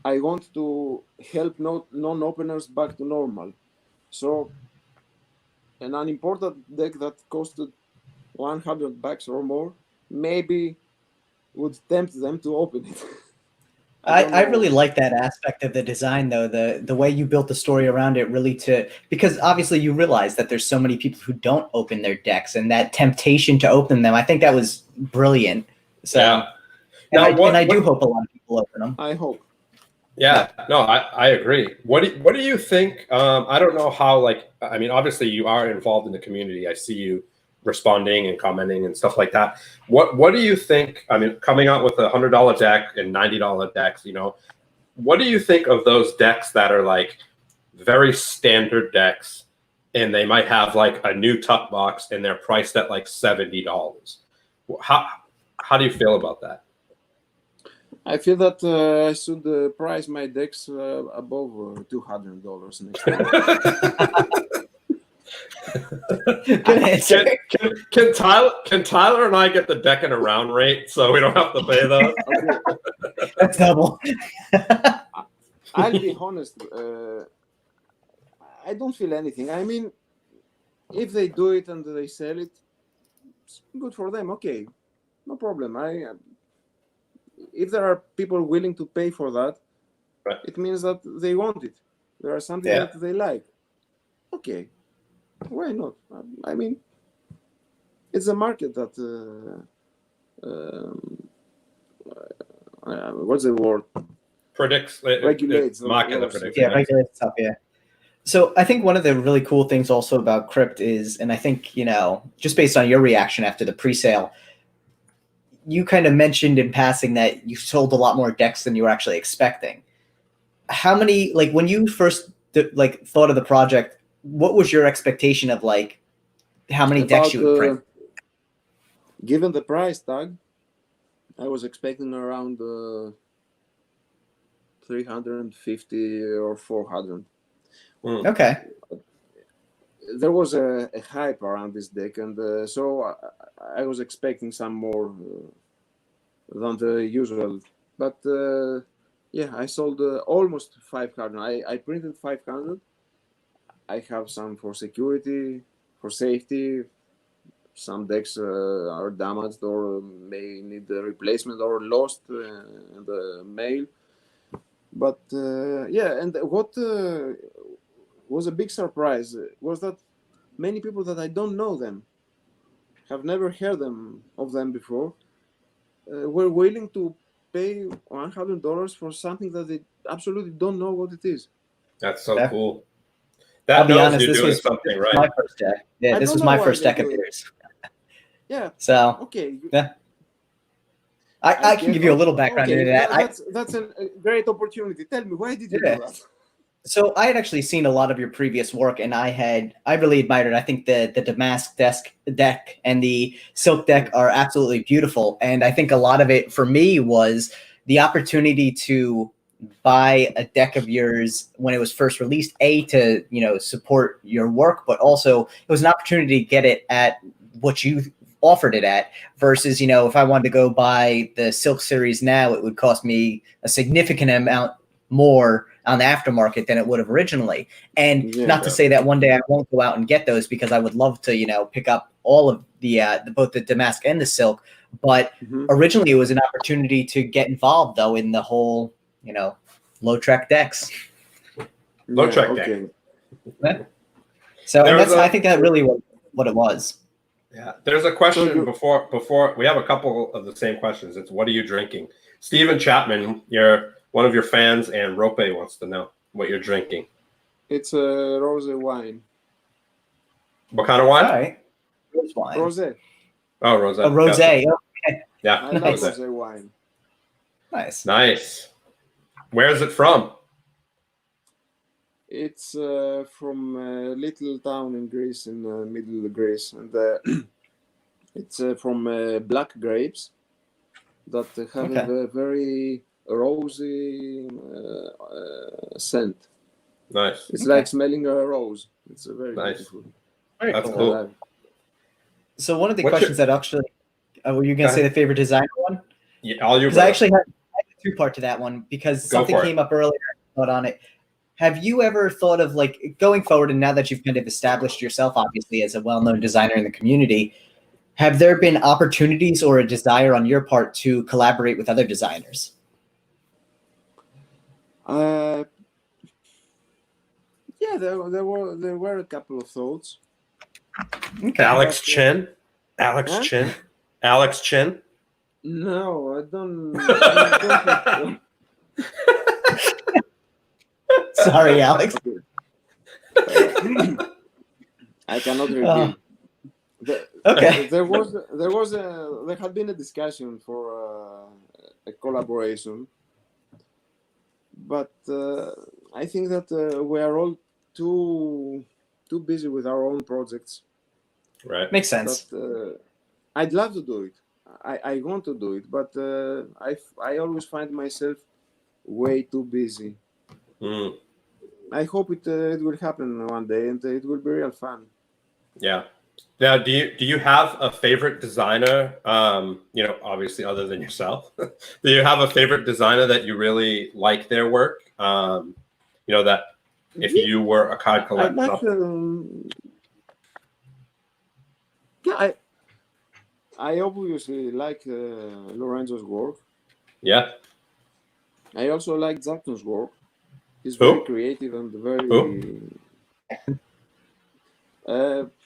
I want to help non-openers back to normal. So an unimportant deck that costed $100 or more maybe would tempt them to open it. I really like that aspect of the design, though, the way you built the story around it, really because obviously you realize that there's so many people who don't open their decks, and that temptation to open them, I think that was brilliant. So, yeah. And I do hope a lot of people open them. I hope. Yeah, no, I agree. What do you think? I don't know how, I mean, obviously you are involved in the community. I see you responding and commenting and stuff like that. What do you think? I mean, coming out with $100 deck and $90 decks, what do you think of those decks that are like very standard decks, and they might have like a new tuck box and they're priced at like $70? How do you feel about that? I feel that I should price my decks above $200 next time. Good answer. Can Tyler and I get the Deckin Around rate so we don't have to pay those? Okay. That's double. I'll be honest. I don't feel anything. I mean, if they do it and they sell it, it's good for them. Okay, no problem. If there are people willing to pay for that, right, it means that they want it. There are something that they like. Okay, why not? I mean, it's a market that what's the word? Predicts, regulates the market that predicts. Yeah, regulates stuff. Yeah. So I think one of the really cool things also about Crypt is, and I think just based on your reaction after the pre-sale, you kind of mentioned in passing that you sold a lot more decks than you were actually expecting. How many, when you first thought of the project, what was your expectation of how many decks you would print? Given the price tag, I was expecting around 350 or 400. Okay. There was a hype around this deck, and so I was expecting some more than the usual. But I sold almost 500. I printed 500. I have some for security, for safety. Some decks are damaged or may need a replacement or lost in the mail. But and what was a big surprise was that many people that I don't know them, have never heard of them before, were willing to pay $100 for something that they absolutely don't know what it is. That's so cool. I'll be honest, this was something right. My first deck. Yeah, this was my first deck of yours. Yeah. So okay. Yeah. I can give you a little background into that. That's a great opportunity. Tell me, why did you do that? So I had actually seen a lot of your previous work, and I really admired it. I think the Damask deck and the Silk deck are absolutely beautiful. And I think a lot of it for me was the opportunity to buy a deck of yours when it was first released, to support your work, but also it was an opportunity to get it at what you offered it at, versus if I wanted to go buy the Silk series now, it would cost me a significant amount more on the aftermarket than it would have originally. And not to say that one day I won't go out and get those, because I would love to pick up all of the both the Damask and the Silk, but originally it was an opportunity to get involved though in the whole Lotrek decks. Lotrek deck. Yeah. So I think that really was what it was. Yeah, there's a question before we have a couple of the same questions. It's, what are you drinking? Steven Chapman, you're one of your fans, and Rope wants to know what you're drinking. It's a rosé wine. What kind of wine? All right. Wine. Rosé. Oh, rosé. A rosé. Okay. Yeah, I like rosé wine. Nice. Where is it from? It's from a little town in Greece, in middle Greece, and it's from black grapes that have a very rosy scent. Nice. It's like smelling a rose. It's a very Nice. beautiful. Very That's cool. cool. So one of the What's questions that actually, were you going to say the favorite designer one? Yeah, all you. Because I actually had a two-part to that one because Go something for it. came up earlier. I thought on it. Have you ever thought of like going forward, and now that you've kind of established yourself, obviously as a well-known designer in the community, have there been opportunities or a desire on your part to collaborate with other designers? Yeah, there were a couple of thoughts. Okay. Alex Chen. Alex Huh? Chen. Alex Chen. No, I don't. I don't Sorry, Alex. I cannot reveal. Okay. There had been a discussion for a collaboration, but I think that we are all too busy with our own projects. Right. Makes sense. But I'd love to do it. I want to do it, but I always find myself way too busy. Mm. I hope it will happen one day, and it will be real fun. Yeah. Now, do you have a favorite designer? Obviously, other than yourself, do you have a favorite designer that you really like their work? That if you were a card collector, I obviously like Lorenzo's work. Yeah. I also like Jackson's work. He's Who? very creative and very.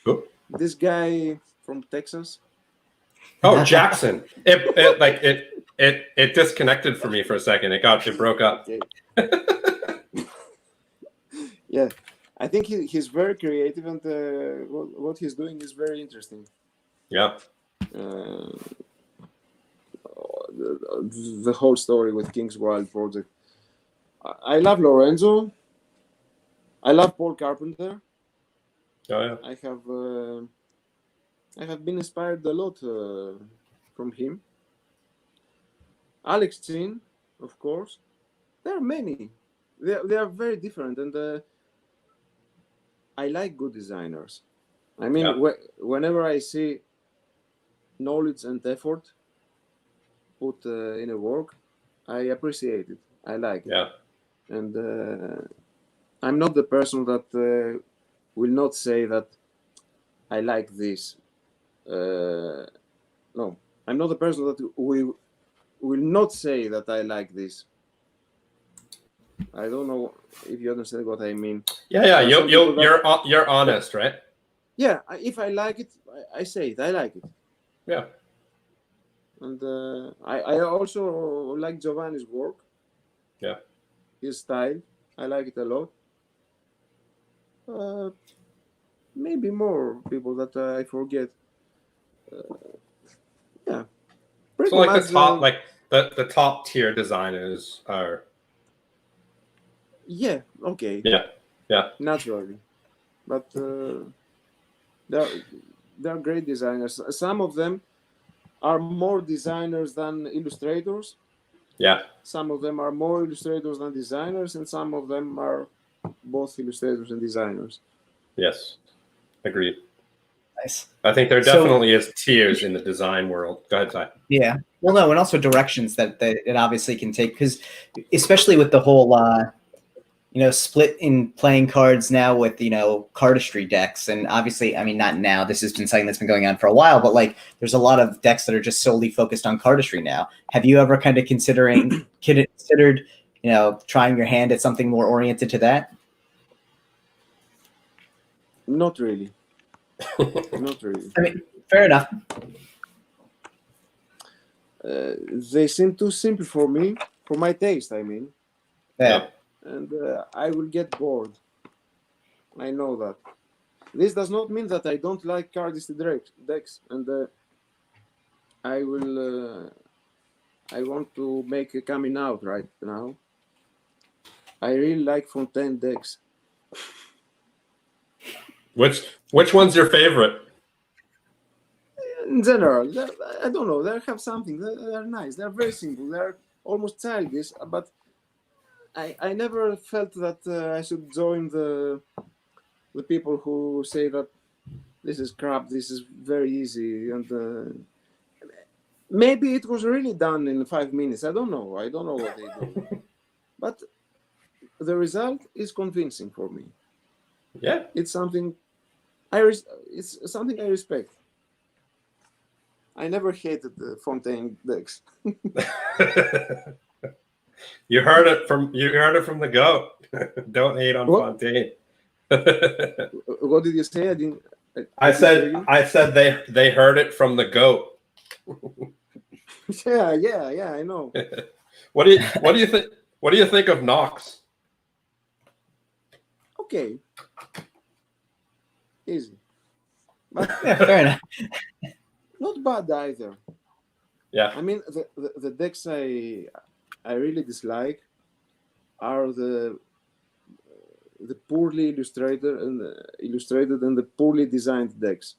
Who? This guy from Texas. Oh, Jackson. It disconnected for me for a second. It broke up. Yeah, I think he's very creative, and what he's doing is very interesting. Yeah. The whole story with King's Wild project. I love Lorenzo. I love Paul Carpenter. Oh yeah. I have been inspired a lot from him. Alex Chin, of course. There are many. They are very different, and I like good designers. I mean, whenever I see knowledge and effort put in a work, I appreciate it. I like it. Yeah. And I'm not the person that will not say that I like this. No, I'm not the person that will not say that I like this. I don't know if you understand what I mean. Yeah. You're honest, right? Yeah, if I like it, I say it. I like it. Yeah. And I also like Giovanni's work. Yeah. His style, I like it a lot. Maybe more people that I forget. Yeah. So like the top, the top tier designers are. Yeah. Okay. Yeah. Naturally, but they're great designers. Some of them are more designers than illustrators. Yeah. Some of them are more illustrators than designers, and some of them are both illustrators and designers. Yes. Agreed. Nice. I think there definitely is tiers in the design world. Go ahead, Ty. Yeah. Well, no, and also directions that it obviously can take, because especially with the whole, split in playing cards now with, cardistry decks. And obviously, I mean, not now, this has been something that's been going on for a while, but like there's a lot of decks that are just solely focused on cardistry now. Have you ever kind of considered, trying your hand at something more oriented to that? Not really. Not really. I mean, fair enough. They seem too simple for me, for my taste, I mean. Yeah. And I will get bored. I know that. This does not mean that I don't like cardistry decks, and I want to make a coming out right now. I really like Fontaine decks. Which one's your favorite? In general, I don't know. They have something. They're nice. They're very simple. They're almost childish, but I never felt that I should join the people who say that this is crap, this is very easy, and maybe it was really done in 5 minutes. I don't know what they do, but the result is convincing for me. Yeah, it's something I respect. I never hated the Fontaine decks. You heard it from the goat. Don't hate on What? Fontaine. What did you say? I said they heard it from the goat. Yeah, I know. What do you think? What do you think of Nox? Okay, easy, but Yeah, fair enough. not bad either. Yeah, I mean, the decks I really dislike are the poorly illustrated and the poorly designed decks.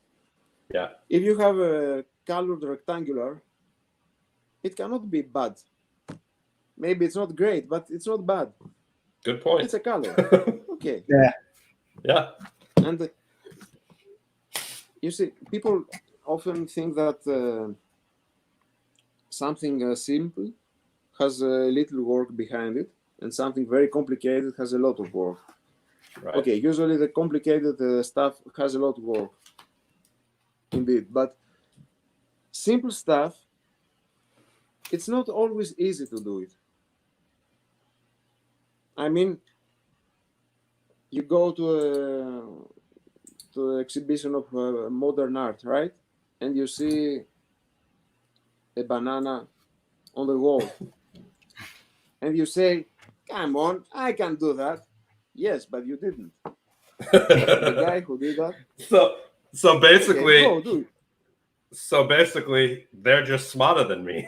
yeah. If you have a colored rectangular, it cannot be bad. Maybe it's not great, but it's not bad. Good point. It's a color. Okay. Yeah. And you see, people often think that something simple has a little work behind it, and something very complicated has a lot of work. Right. Okay, usually the complicated stuff has a lot of work, indeed. But simple stuff, it's not always easy to do it. I mean, you go to an exhibition of modern art, right? And you see a banana on the wall. And you say, come on, I can do that. Yes, but you didn't. The guy who did that. So basically, okay, go do it. So basically, they're just smarter than me.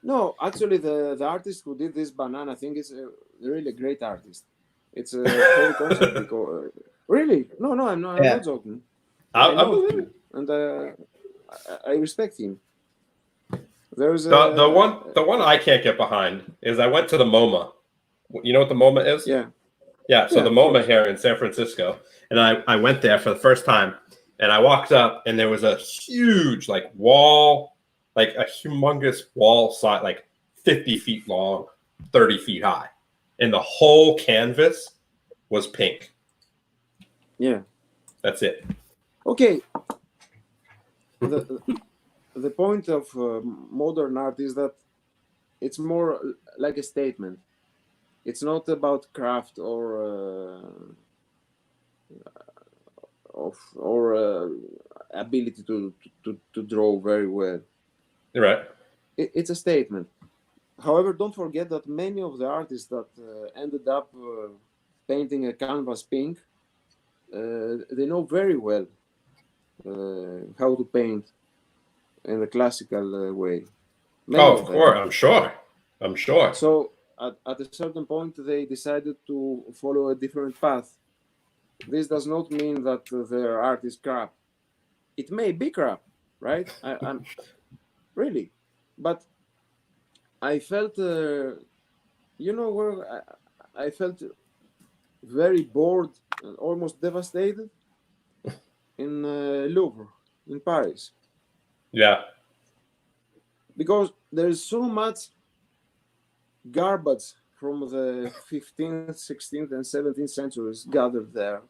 No, actually, the artist who did this banana thing is a really great artist. It's a whole concept. Because, really? No, I'm not joking. I know him, and I respect him. There's the one I can't get behind is I went to the MoMA. You know what the MoMA is? Yeah. Yeah. So the MoMA here in San Francisco, and I went there for the first time, and I walked up, and there was a huge wall. Like a humongous wall side, like 50 feet long, 30 feet high. And the whole canvas was pink. Yeah. That's it. Okay. The point of modern art is that it's more like a statement. It's not about craft or ability to draw very well. Right. It's a statement. However, don't forget that many of the artists that ended up painting a canvas pink, they know very well how to paint in the classical way. Of course, I'm sure. So at a certain point, they decided to follow a different path. This does not mean that their art is crap. It may be crap, right? I'm really, but I felt, where I felt very bored and almost devastated in Louvre in Paris. Yeah. Because there is so much garbage from the 15th, 16th, and 17th centuries gathered there.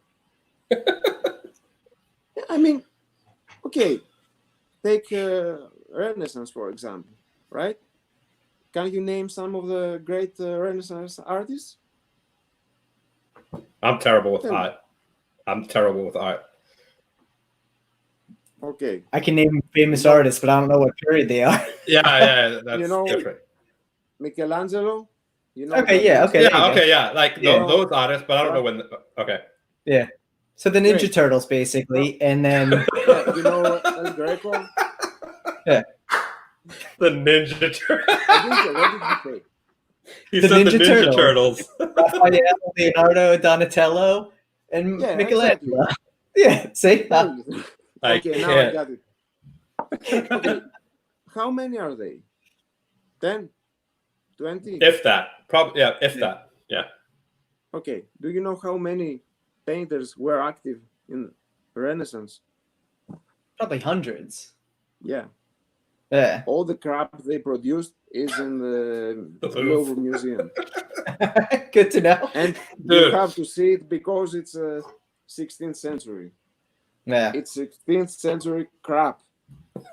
I mean, okay, take Renaissance, for example, right? Can you name some of the great Renaissance artists? I'm terrible with art. Okay. I can name famous artists, but I don't know what period they are. Yeah, that's different. Michelangelo? Okay. Like those artists, but I don't know when. Okay. Yeah. So the Ninja Turtles, basically, and then El Greco. Yeah. The Ninja Turtles. What did you say? He said the Ninja Turtles. Raphael, Leonardo, Donatello, and Michelangelo. Exactly. Yeah. See. Okay, now I got it. Okay. How many are they? 10, 20? If that. Probably, yeah, if that. Yeah. Okay. Do you know how many painters were active in Renaissance? Probably hundreds. Yeah. Yeah. All the crap they produced is in the Louvre. Louvre Museum. Good to know. And Dude. you have to see it because it's 16th century. Yeah. It's 16th century crap.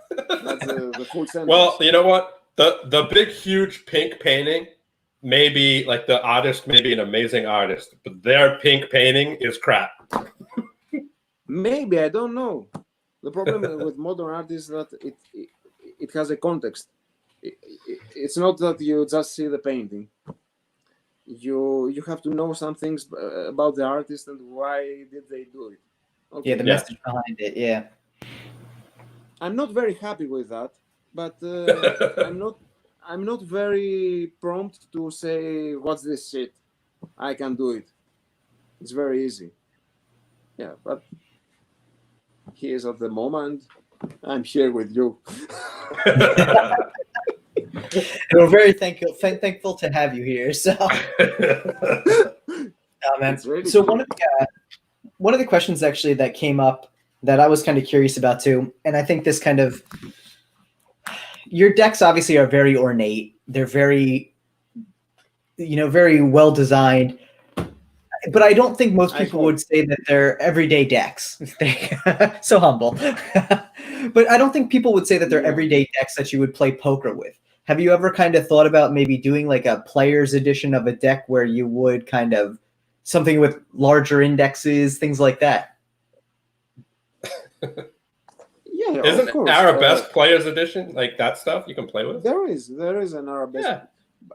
That's the full sentence. Well, you know what? The big, huge pink painting, maybe like the artist may be an amazing artist, but their pink painting is crap. Maybe, I don't know. The problem with modern art is that it has a context. It's not that you just see the painting. You have to know some things about the artist and why did they do it. Okay. Yeah, the message behind it. Yeah. I'm not very happy with that, but I'm not very prompt to say what's this shit. I can do it. It's very easy. Yeah, but here's at the moment. I'm here with you. We're very thankful to have you here. So, man. Really So cool. one of the questions actually that came up that I was kind of curious about too, and I think this kind of your decks obviously are very ornate. They're very, very well designed. But I don't think most people would say that they're everyday decks. So humble. But I don't think people would say that they're everyday decks that you would play poker with. Have you ever kind of thought about maybe doing like a player's edition of a deck where you would kind of something with larger indexes, things like that? Yeah, Isn't of course. Arabesque Players Edition like that stuff you can play with? There is an Arabesque. Yeah.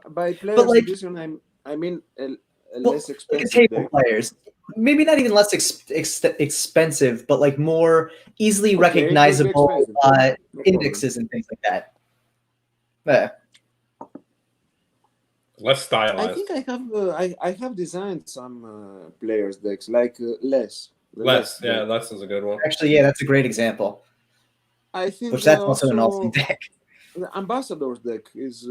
By player's like- edition, I mean a Well, less like expensive table deck. players, maybe not even less expensive, but like more easily Okay, recognizable it could be expensive. No problem. indexes and things like that. Yeah. Less stylized. I think I have designed some players decks like less. The Less. deck. Yeah, less is a good one. Actually, yeah, that's a great example. I think Which that's also an awesome deck. The ambassador's deck is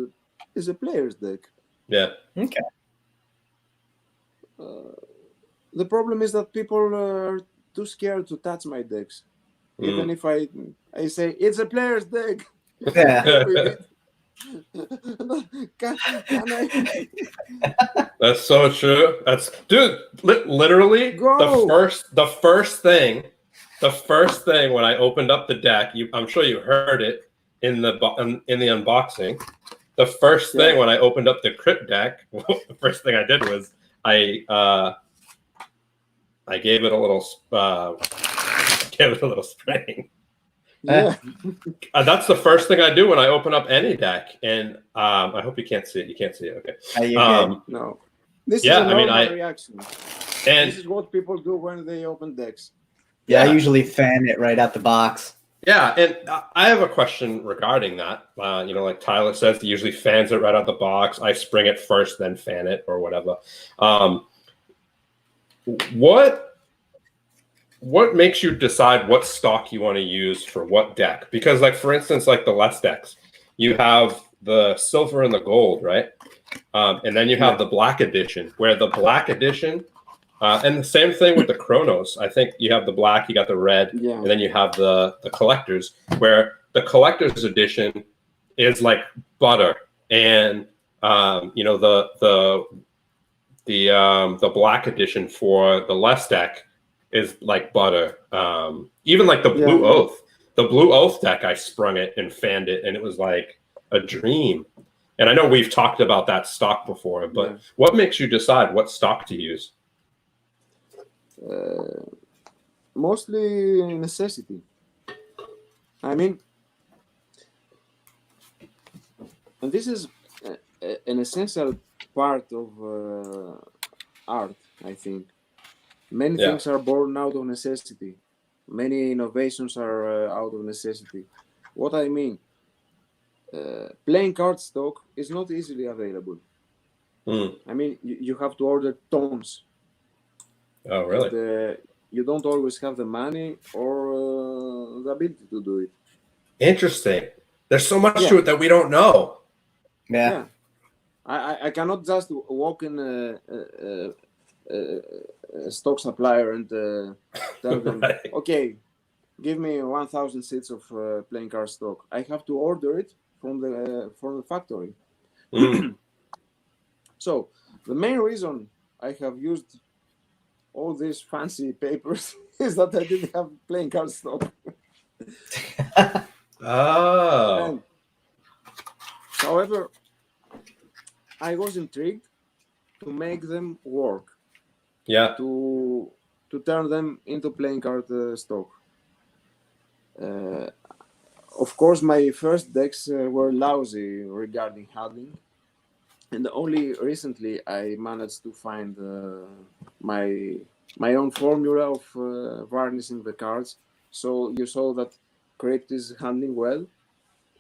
a player's deck. Yeah. Okay. The problem is that people are too scared to touch my decks. Even if I say it's a player's deck. Yeah. Can I? That's so true. That's dude. Literally, Go. the first thing when I opened up the deck, I'm sure you heard it in the unboxing. The first thing when I opened up the Crypt deck, the first thing I did was I gave it a little spraying. Yeah. That's the first thing I do when I open up any deck, and I hope you can't see it. You can't see it, okay? No. This is a normal reaction. And this is what people do when they open decks. Yeah, I usually fan it right out the box. Yeah, and I have a question regarding that. Like Tyler says, he usually fans it right out the box. I spring it first, then fan it or whatever. What makes you decide what stock you want to use for what deck? Because, like, for instance, like the less decks, you have the silver and the gold, right? And then you have the black edition, where the black edition, and the same thing with the Chronos. I think you have the black, you got the red, and then you have the collectors, where the collector's edition is like butter, and the black edition for the less deck is like butter. Even like the Blue Oath. The Blue Oath deck, I sprung it and fanned it, and it was like a dream. And I know we've talked about that stock before, but what makes you decide what stock to use? Mostly necessity. I mean, and this is an essential part of art, I think. Many things are born out of necessity. Many innovations are out of necessity. What I mean, playing cardstock is not easily available. I mean, you have to order tons. Oh, really? And, you don't always have the money or the ability to do it. Interesting. There's so much to it that we don't know. Yeah. I cannot just walk in a stock supplier and tell them, Right. okay, give me 1,000 seats of playing card stock. I have to order it from the factory. Mm. So the main reason I have used all these fancy papers is that I didn't have playing card stock. Oh. And, however, I was intrigued to make them work. Yeah. To turn them into playing card stock. Of course, my first decks were lousy regarding handling, and only recently I managed to find my own formula of varnishing the cards. So you saw that Crypt is handling well.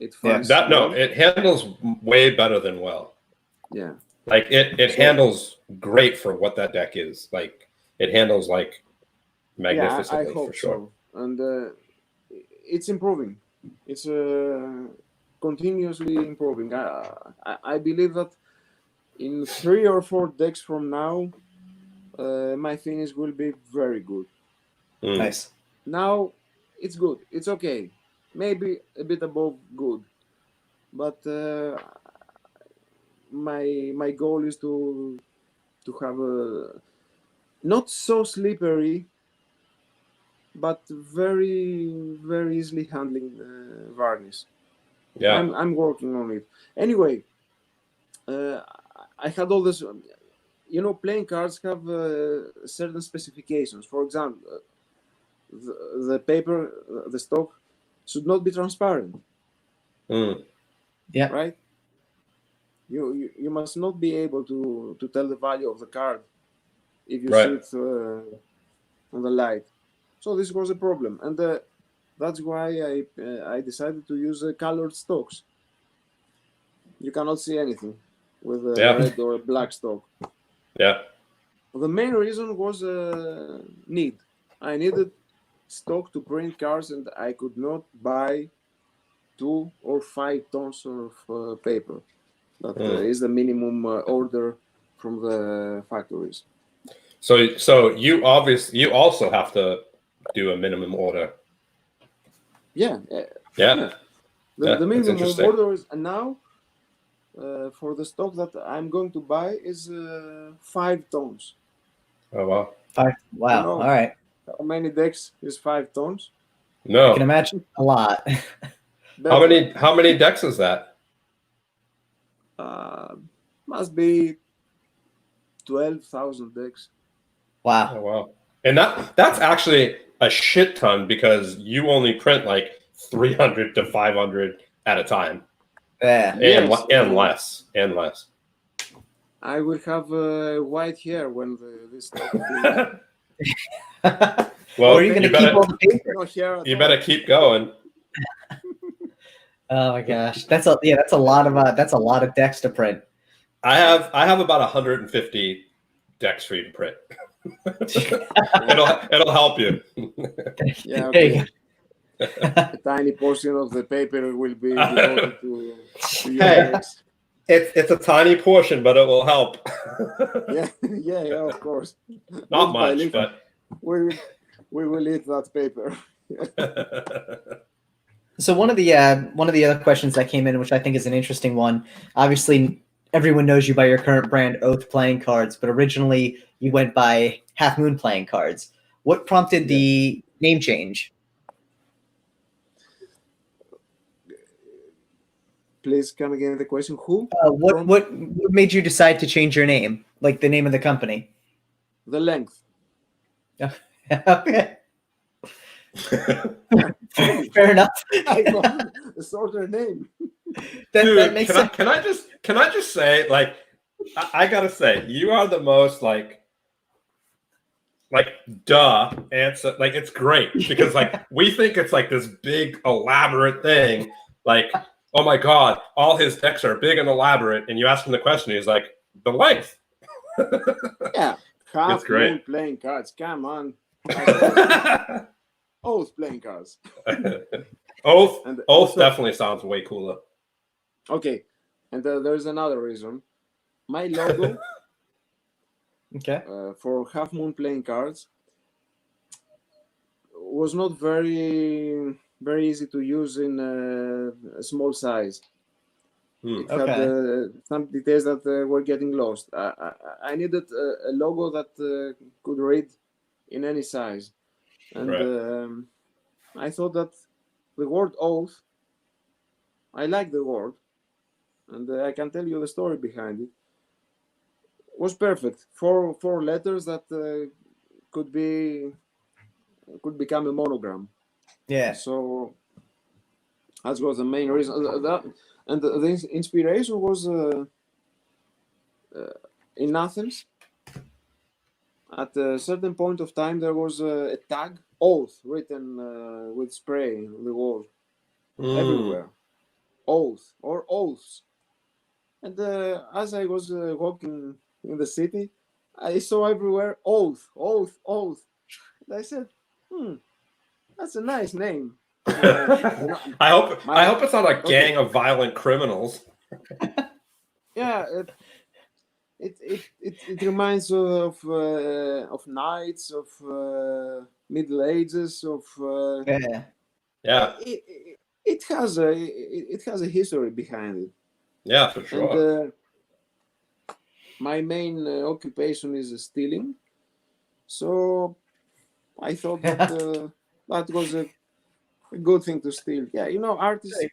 It finds it handles way better than well. Yeah. Like it handles great for what that deck is. Like it handles like magnificently. Yeah, I hope for sure. so. And it's improving. It's continuously improving. I believe that in 3 or 4 decks from now, my finish will be very good. Nice. Now, it's good. It's okay. Maybe a bit above good. But my goal is to have a not so slippery, but very, very easily handling varnish. Yeah. I'm working on it. Anyway, I had all this. Playing cards have certain specifications. For example, the paper, the stock, should not be transparent. Mm. Yeah. Right. You must not be able to tell the value of the card if you see it on the light. So this was a problem, and that's why I decided to use colored stocks. You cannot see anything with a red or a black stock. Yeah. The main reason was need. I needed stock to print cards, and I could not buy 2 or 5 tons of paper. That is the minimum order from the factories. So you also have to do a minimum order. Yeah. Yeah. The minimum order is now for the stock that I'm going to buy is 5 tons. Oh wow! 5. Wow! All right. How many decks is 5 tons? No, I can imagine a lot. How many decks is that? Must be 12,000 decks. Wow! Oh wow! And that's actually a shit ton because you only print like 300 to 500 at a time. Yeah. And less. I will have white hair when this stock. Well, are you going to keep all the paper? No hair you better keep going. Oh my gosh, that's a lot of decks to print. I have about 150 decks for you to print. it'll help you. Yeah, okay. A tiny portion of the paper will be devoted to your decks. It's a tiny portion, but it will help. yeah, of course. Not much, but we will eat that paper. So one of the other questions that came in, which I think is an interesting one, obviously everyone knows you by your current brand Oath playing cards, but originally you went by Half Moon playing cards. What prompted the name change? Please come again. The question: Who? What made you decide to change your name, like the name of the company? The length. Okay. Fair enough. I want a shorter name. Dude, can I just say, like, I gotta say, you are the most like duh answer. Like, it's great because like we think it's like this big elaborate thing, like, oh my god, all his decks are big and elaborate, and you ask him the question, he's like, the length. Yeah, Half Moon playing cards. Come on. Oath playing cards. Oath definitely sounds way cooler. Okay, and there's another reason. my logo Okay. for Half Moon playing cards was not very easy to use in a small size. It had some details that were getting lost. I needed a logo that could read in any size, and I thought that the word oath, I like the word, and I can tell you the story behind it, was perfect. Four letters that could become a monogram. Yeah. So that was the main reason. And the inspiration was in Athens. At a certain point of time, there was a tag, oath, written with spray on the wall everywhere. Oath or oaths. And as I was walking in the city, I saw everywhere oath, oath, oath. And I said, that's a nice name. I hope it's not a gang of violent criminals. Yeah, it reminds of knights, of Middle Ages, of yeah. It has a history behind it. Yeah, for sure. And my main occupation is stealing, so I thought that that was a good thing to steal. Yeah, artists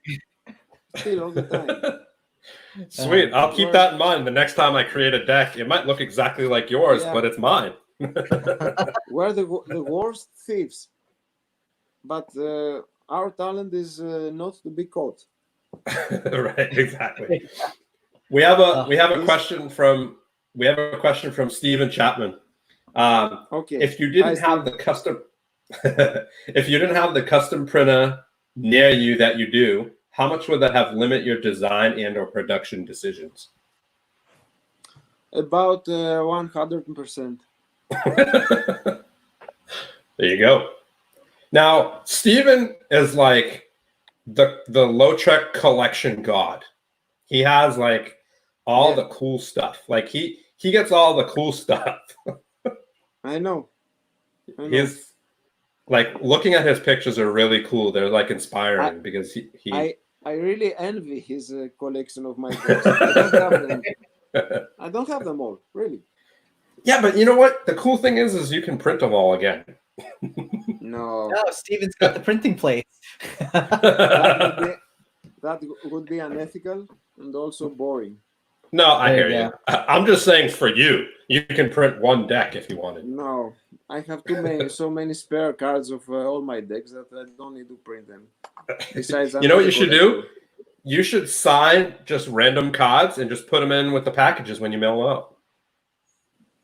steal all the time. Sweet. I'll keep that in mind the next time I create a deck. It might look exactly like yours, but it's mine. We're the worst thieves, but our talent is not to be caught. Right, exactly. We have a question from Stephen Chapman. Okay. If you didn't have the custom printer near you that you do, how much would that have limit your design and or production decisions? About 100%. There you go. Now, Stephen is like the Lotrek collection god. He has like all the cool stuff. Like he gets all the cool stuff. I know. His like looking at his pictures are really cool. They're like inspiring because I really envy his collection of my books. I don't have them. I don't have them all, really. Yeah, but you know what? The cool thing is you can print them all again. No, Steven's got the printing plates. that would be unethical and also boring. No, I hear you. I'm just saying for you, you can print one deck if you wanted. No, I have so many spare cards of all my decks that I don't need to print them. Besides, you know what you should do? You should sign just random cards and just put them in with the packages when you mail them out.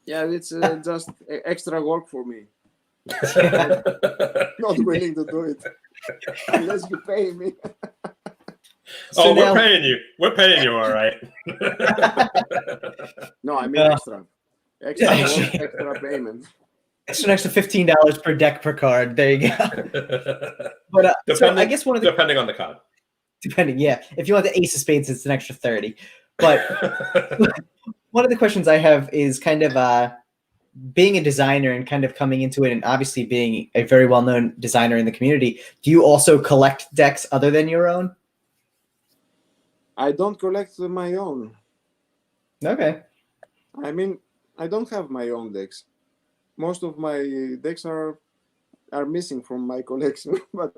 Yeah, it's just extra work for me. Not willing to do it unless you pay me. So we're paying you. We're paying you, all right. No, I mean extra payment. It's an extra $15 per deck per card. There you go. But so I guess depending on the card. Depending, yeah. If you want the Ace of Spades, it's an extra 30. But one of the questions I have is kind of being a designer and kind of coming into it, and obviously being a very well-known designer in the community. Do you also collect decks other than your own? I don't collect my own. Okay. I mean, I don't have my own decks. Most of my decks are missing from my collection, but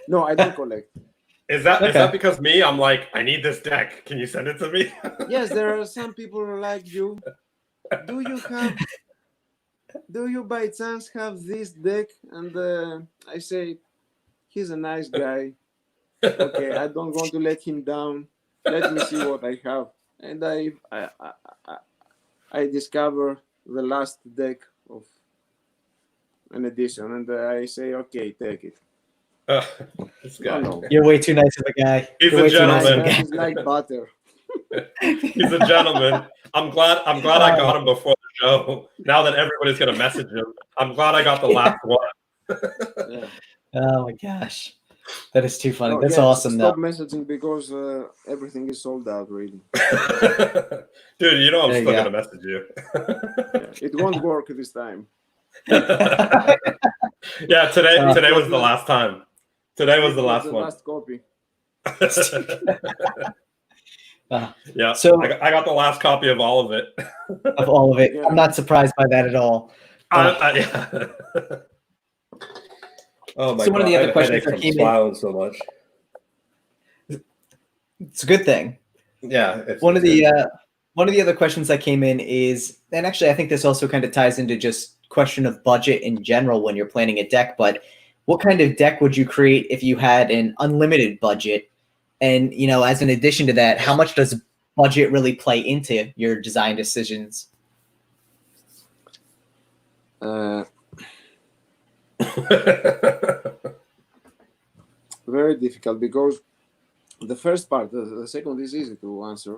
no, I don't collect. Is that because me? I'm like, I need this deck. Can you send it to me? Yes, there are some people like you. Do you by chance have this deck? And I say, he's a nice guy. Okay, I don't want to let him down. Let me see what I have. And I discover the last deck of an edition, and I say, okay, take it. This guy. No. You're way too nice of a guy. He's a gentleman. He's like butter. He's a gentleman. I'm glad I got him before the show. Now that everybody's gonna message him, I'm glad I got the last one. Yeah. Oh my gosh. That is too funny. No, That's yeah, awesome, though. stop messaging because everything is sold out, really. Dude, you know I'm There you still go. gonna message you. Yeah, it won't work this time. Yeah, today was the last time. Today was the last one. Last copy. Yeah, So I got the last copy of all of it. of all of it, Yeah. I'm not surprised by that at all. Yeah. Oh my So god! one of the other I have a questions headache that from came in- smiling so much. It's a good thing. Yeah, One of the other questions that came in is, and actually I think this also kind of ties into just question of budget in general when you're planning a deck, but what kind of deck would you create if you had an unlimited budget? And, you know, as an addition to that, how much does budget really play into your design decisions? Very difficult because the first part, the second is easy to answer.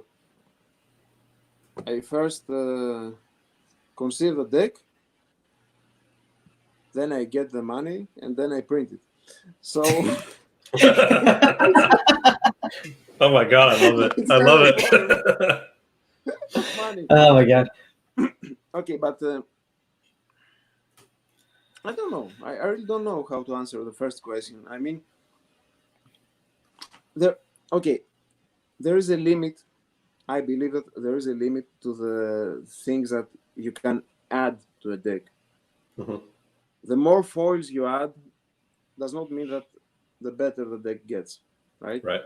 I first conceive the deck, then I get the money, and then I print it. So. Oh my god, I love it. It's I love very it. funny. Oh my god. Okay, but I don't know. I really don't know how to answer the first question. I mean, there is a limit. I believe that there is a limit to the things that you can add to a deck. Mhm. The more foils you add does not mean that the better the deck gets, right? Right.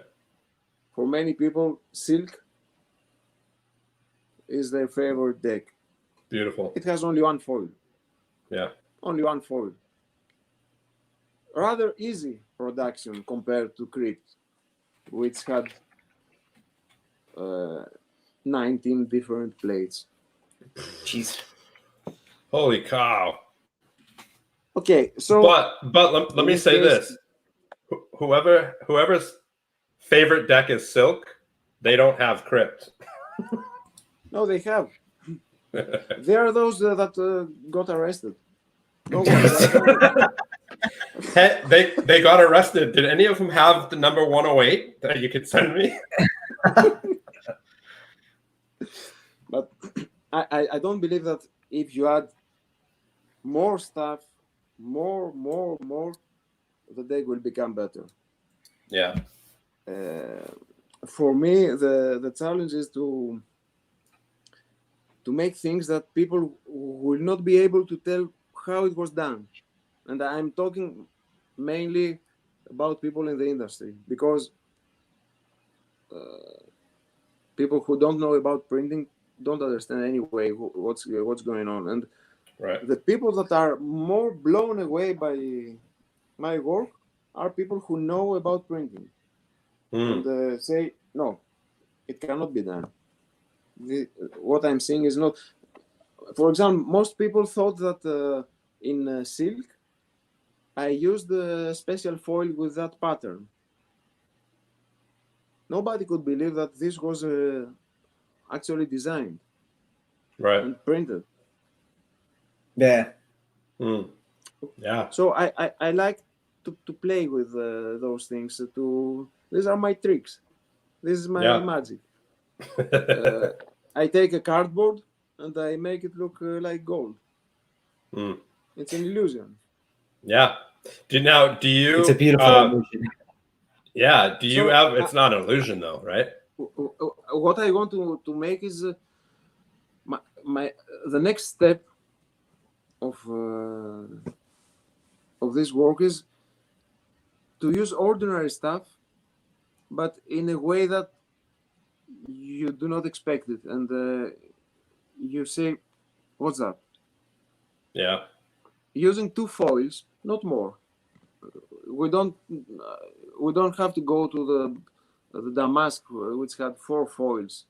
For many people, silk is their favorite deck. Beautiful. It has only one foil. Yeah. Only one foil. Rather easy production compared to Crypt, which had 19 different plates. Jeez. Holy cow. Okay, so But let me say this. Whoever's favorite deck is silk, they don't have Crypt. no, they have. There are those that got arrested. Don't worry. Hey, they got arrested. Did any of them have the number 108 that you could send me? But I don't believe that if you add more stuff, more, the deck will become better. Yeah. For me, the challenge is to make things that people will not be able to tell how it was done. And I'm talking mainly about people in the industry, because people who don't know about printing don't understand anyway what's going on. And Right. the people that are more blown away by my work are people who know about printing and say, no, it cannot be done. What I'm saying is not. For example, most people thought that in silk, I used a special foil with that pattern. Nobody could believe that this was actually designed and printed. Yeah. Yeah. So I like to play with those things. These are my tricks. This is my magic. I take a cardboard and I make it look like gold. It's an illusion. Yeah. Do you? It's a beautiful illusion. Yeah. Do you have? It's not an illusion though, right? What I want to make is the next step of this work is to use ordinary stuff, but in a way that you do not expect it, and you say, "What's that?" Yeah. Using 2 foils, not more. We don't have to go to the Damask, which had 4 foils.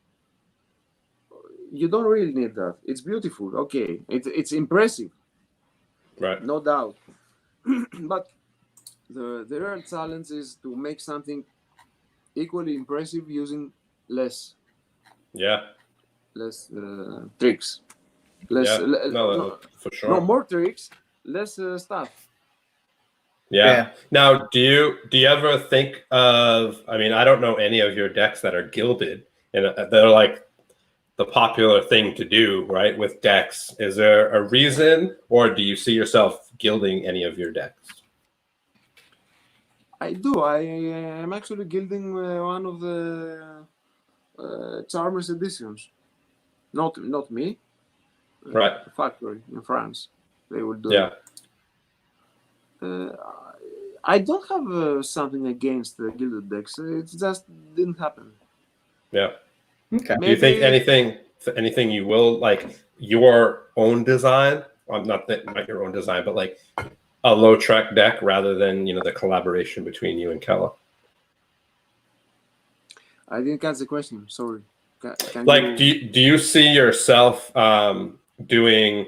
You don't really need that. It's beautiful, okay. It's impressive, Right. no doubt. But the real challenge is to make something equally impressive using less. Yeah. Less tricks. Less. Yeah. No, for sure. No more tricks. Less stuff. Yeah. Now, do you ever think of? I mean, I don't know any of your decks that are gilded, and they're like the popular thing to do, right? With decks, is there a reason, or do you see yourself gilding any of your decks? I do. I am actually gilding one of the Charmers editions. Not me. Right. Factory in France. They will do Yeah. it. I don't have something against the gilded decks. It just didn't happen. Yeah. Okay. Do you think anything you will like your own design? Not your own design, but like a Lotrek deck rather than the collaboration between you and Kella. I didn't catch the question. Sorry. Can like, do you see yourself doing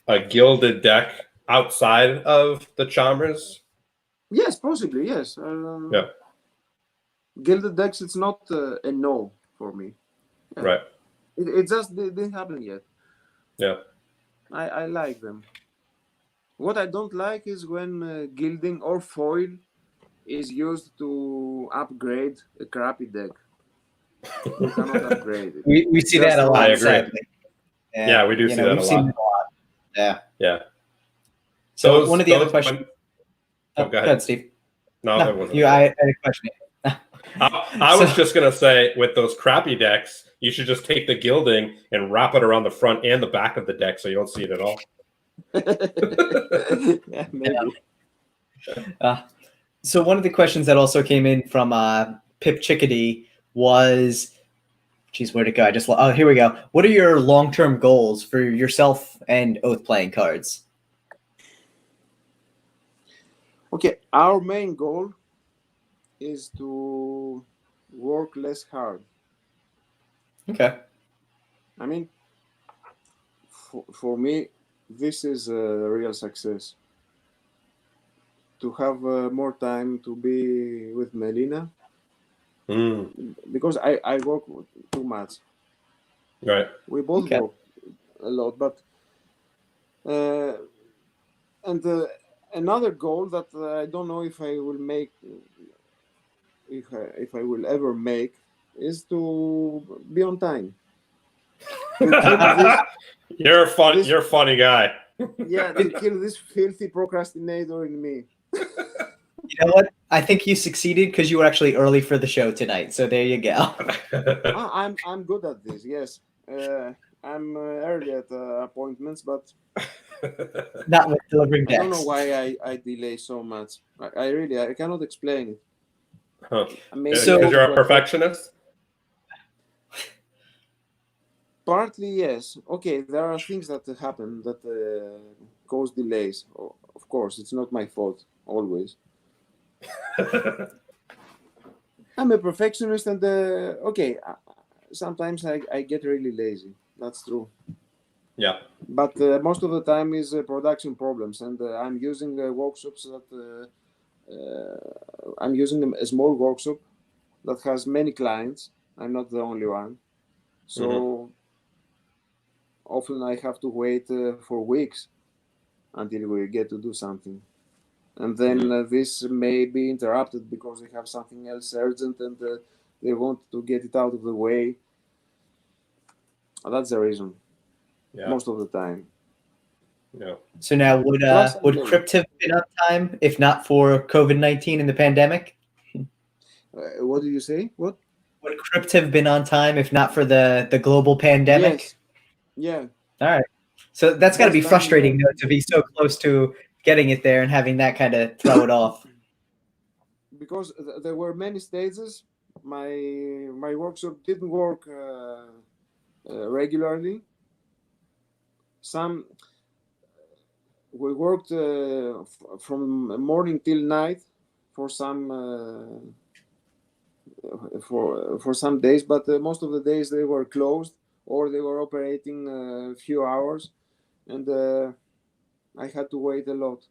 a gilded deck outside of the Chalmers? Yes, possibly. Yes. Yeah. Gilded decks. It's not a no for me. Yeah. Right. It just didn't happen yet. Yeah. I like them. What I don't like is when gilding or foil is used to upgrade a crappy deck. You cannot upgrade it. We see that a lot. I agree. Sadly. Yeah, we do see that a lot. Yeah. Yeah. So one of the other questions. Go Go ahead, Steve. No, that wasn't. I had a question. I was just gonna say, with those crappy decks, you should just take the gilding and wrap it around the front and the back of the deck, so you don't see it at all. Yeah, maybe. So one of the questions that also came in from Pip Chickadee was, geez, where'd it go? Here we go. What are your long-term goals for yourself and Oath playing cards? Okay, our main goal is to work less hard. Okay. I mean, for me, this is a real success. To have more time to be with Melina, because I work too much. Right. We both work a lot, but another goal that I don't know if I will make, if I will ever make, is to be on time. You're a funny guy. Yeah, to kill this filthy procrastinator in me. You know what? I think you succeeded because you were actually early for the show tonight. So there you go. I'm good at this. Yes, I'm early at appointments, but not with delivering decks. I don't know why I delay so much. I cannot explain it. Huh. Because you're a perfectionist? Partly, yes. Okay, there are things that happen that cause delays. Of course, it's not my fault, always. I'm a perfectionist, and sometimes I get really lazy. That's true. Yeah. But most of the time is production problems, and I'm using workshops that I'm using a small workshop that has many clients. I'm not the only one, so often I have to wait for weeks until we get to do something, and then this may be interrupted because they have something else urgent and they want to get it out of the way. That's the reason. Yeah. Most of the time. Yeah. So now, would Crypt have been on time if not for COVID-19 and the pandemic? What did you say? What? Would Crypt have been on time if not for the global pandemic? Yes. Yeah. All right. So that's got to be frustrating, though, to be so close to getting it there and having that kind of throw it off. Because there were many stages. My workshop didn't work regularly. We worked from morning till night for some for some days, but most of the days they were closed or they were operating a few hours, and I had to wait a lot.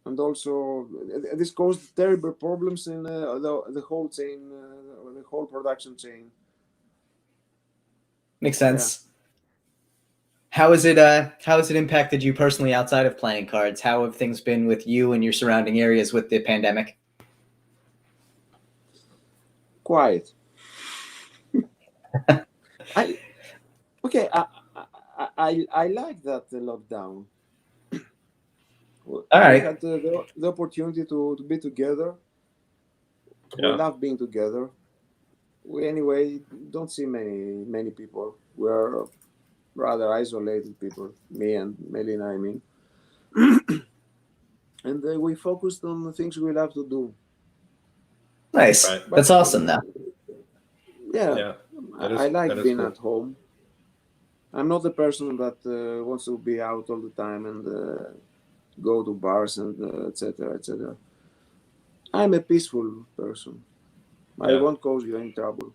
And also, this caused terrible problems in the whole chain, the whole production chain. Makes sense. Yeah. How has it impacted you personally outside of playing cards? How have things been with you and your surrounding areas with the pandemic? Quiet. I like that lockdown. All we right. had the opportunity to be together. Yeah. We love being together. We anyway don't see many people. We're rather isolated people. Me and Melina, I mean. And we focused on the things we love to do. Nice. Right. That's awesome, though. Yeah. I like being at home. I'm not the person that wants to be out all the time and go to bars and etc. etc. I'm a peaceful person. I won't cause you any trouble.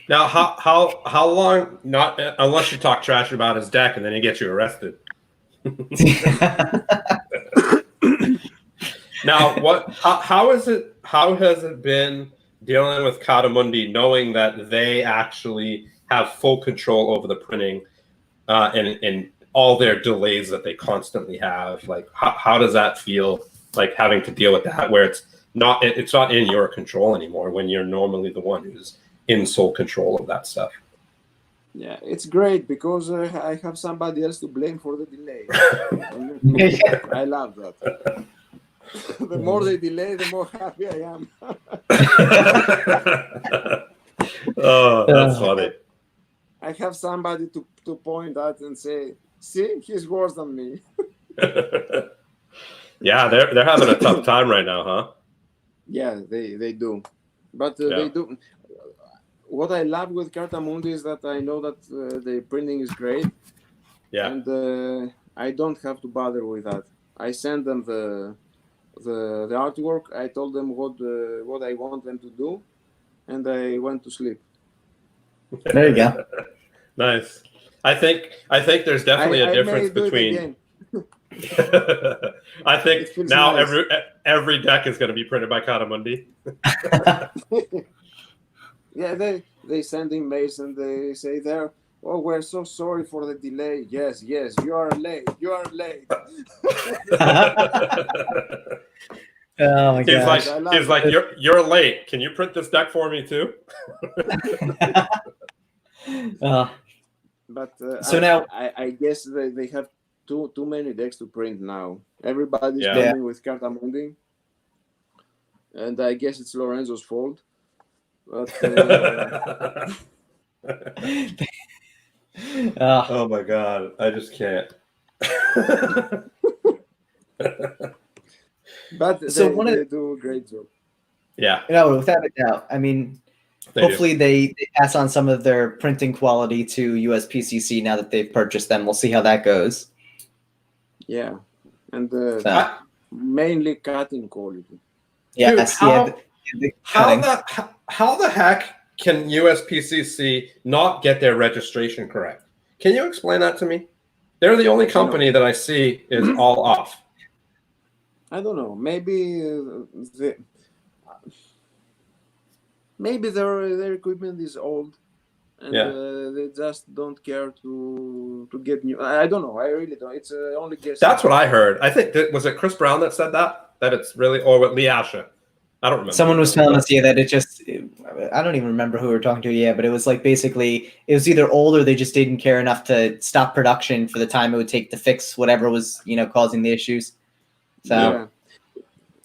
Now, how long? Not unless you talk trash about his deck and then he gets you arrested. Now, how has it been dealing with Katamundi, knowing that they actually have full control over the printing and all their delays that they constantly have? Like, how does that feel? Like having to deal with that, where it's not in your control anymore when you're normally the one who's in sole control of that stuff. Yeah, it's great because I have somebody else to blame for the delay. I love that. The more they delay, the more happy I am. Oh, that's funny. I have somebody to point at and say, see, he's worse than me. Yeah, they're having a tough time right now, huh? Yeah, they do. But they do. What I love with Cartamundi is that I know that the printing is great. Yeah. And I don't have to bother with that. I send them the artwork. I told them what I want them to do, and I went to sleep. There you go. Nice. I think there's definitely a difference between. I think now nice. every deck is going to be printed by Katamundi. Yeah, they send emails and they say there, oh, we're so sorry for the delay. Yes, you are late. You are late. Oh my god! He's like, you're late. Can you print this deck for me too? But so now I guess they have too many decks to print now. Everybody's coming with Cartamundi, and I guess it's Lorenzo's fault. But oh my god, I just can't. But they do a great job. Yeah. No, without a doubt. I mean, hopefully they pass on some of their printing quality to USPCC now that they've purchased them. We'll see how that goes. Yeah, and mainly cutting quality. Yes. Dude, how the heck can USPCC not get their registration correct? Can you explain that to me? They're the only company that I see is all off. I don't know. Maybe their equipment is old, and they just don't care to get new. I don't know. I really don't. It's only guessing. That's what I heard. I think was it Chris Brown that said that it's really, or what, Lee Asher. I don't remember. Someone was telling us, that I don't even remember who we were talking to, but it was like basically it was either old or they just didn't care enough to stop production for the time it would take to fix whatever was, causing the issues. So,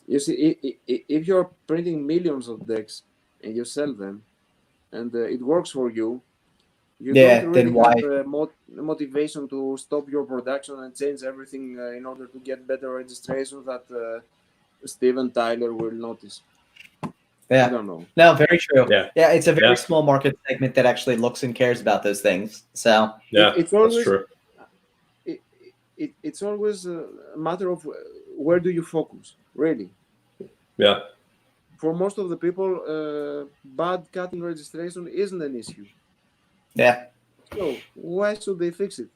you see, if you're printing millions of decks and you sell them, and it works for you, you don't really have motivation to stop your production and change everything in order to get better registration that Steven Tyler will notice. Yeah. I don't know. No, very true. Yeah. Yeah, it's a very small market segment that actually looks and cares about those things. So it's always that's true. It's always a matter of where do you focus, really. Yeah. For most of the people, bad cutting registration isn't an issue. Yeah. So why should they fix it?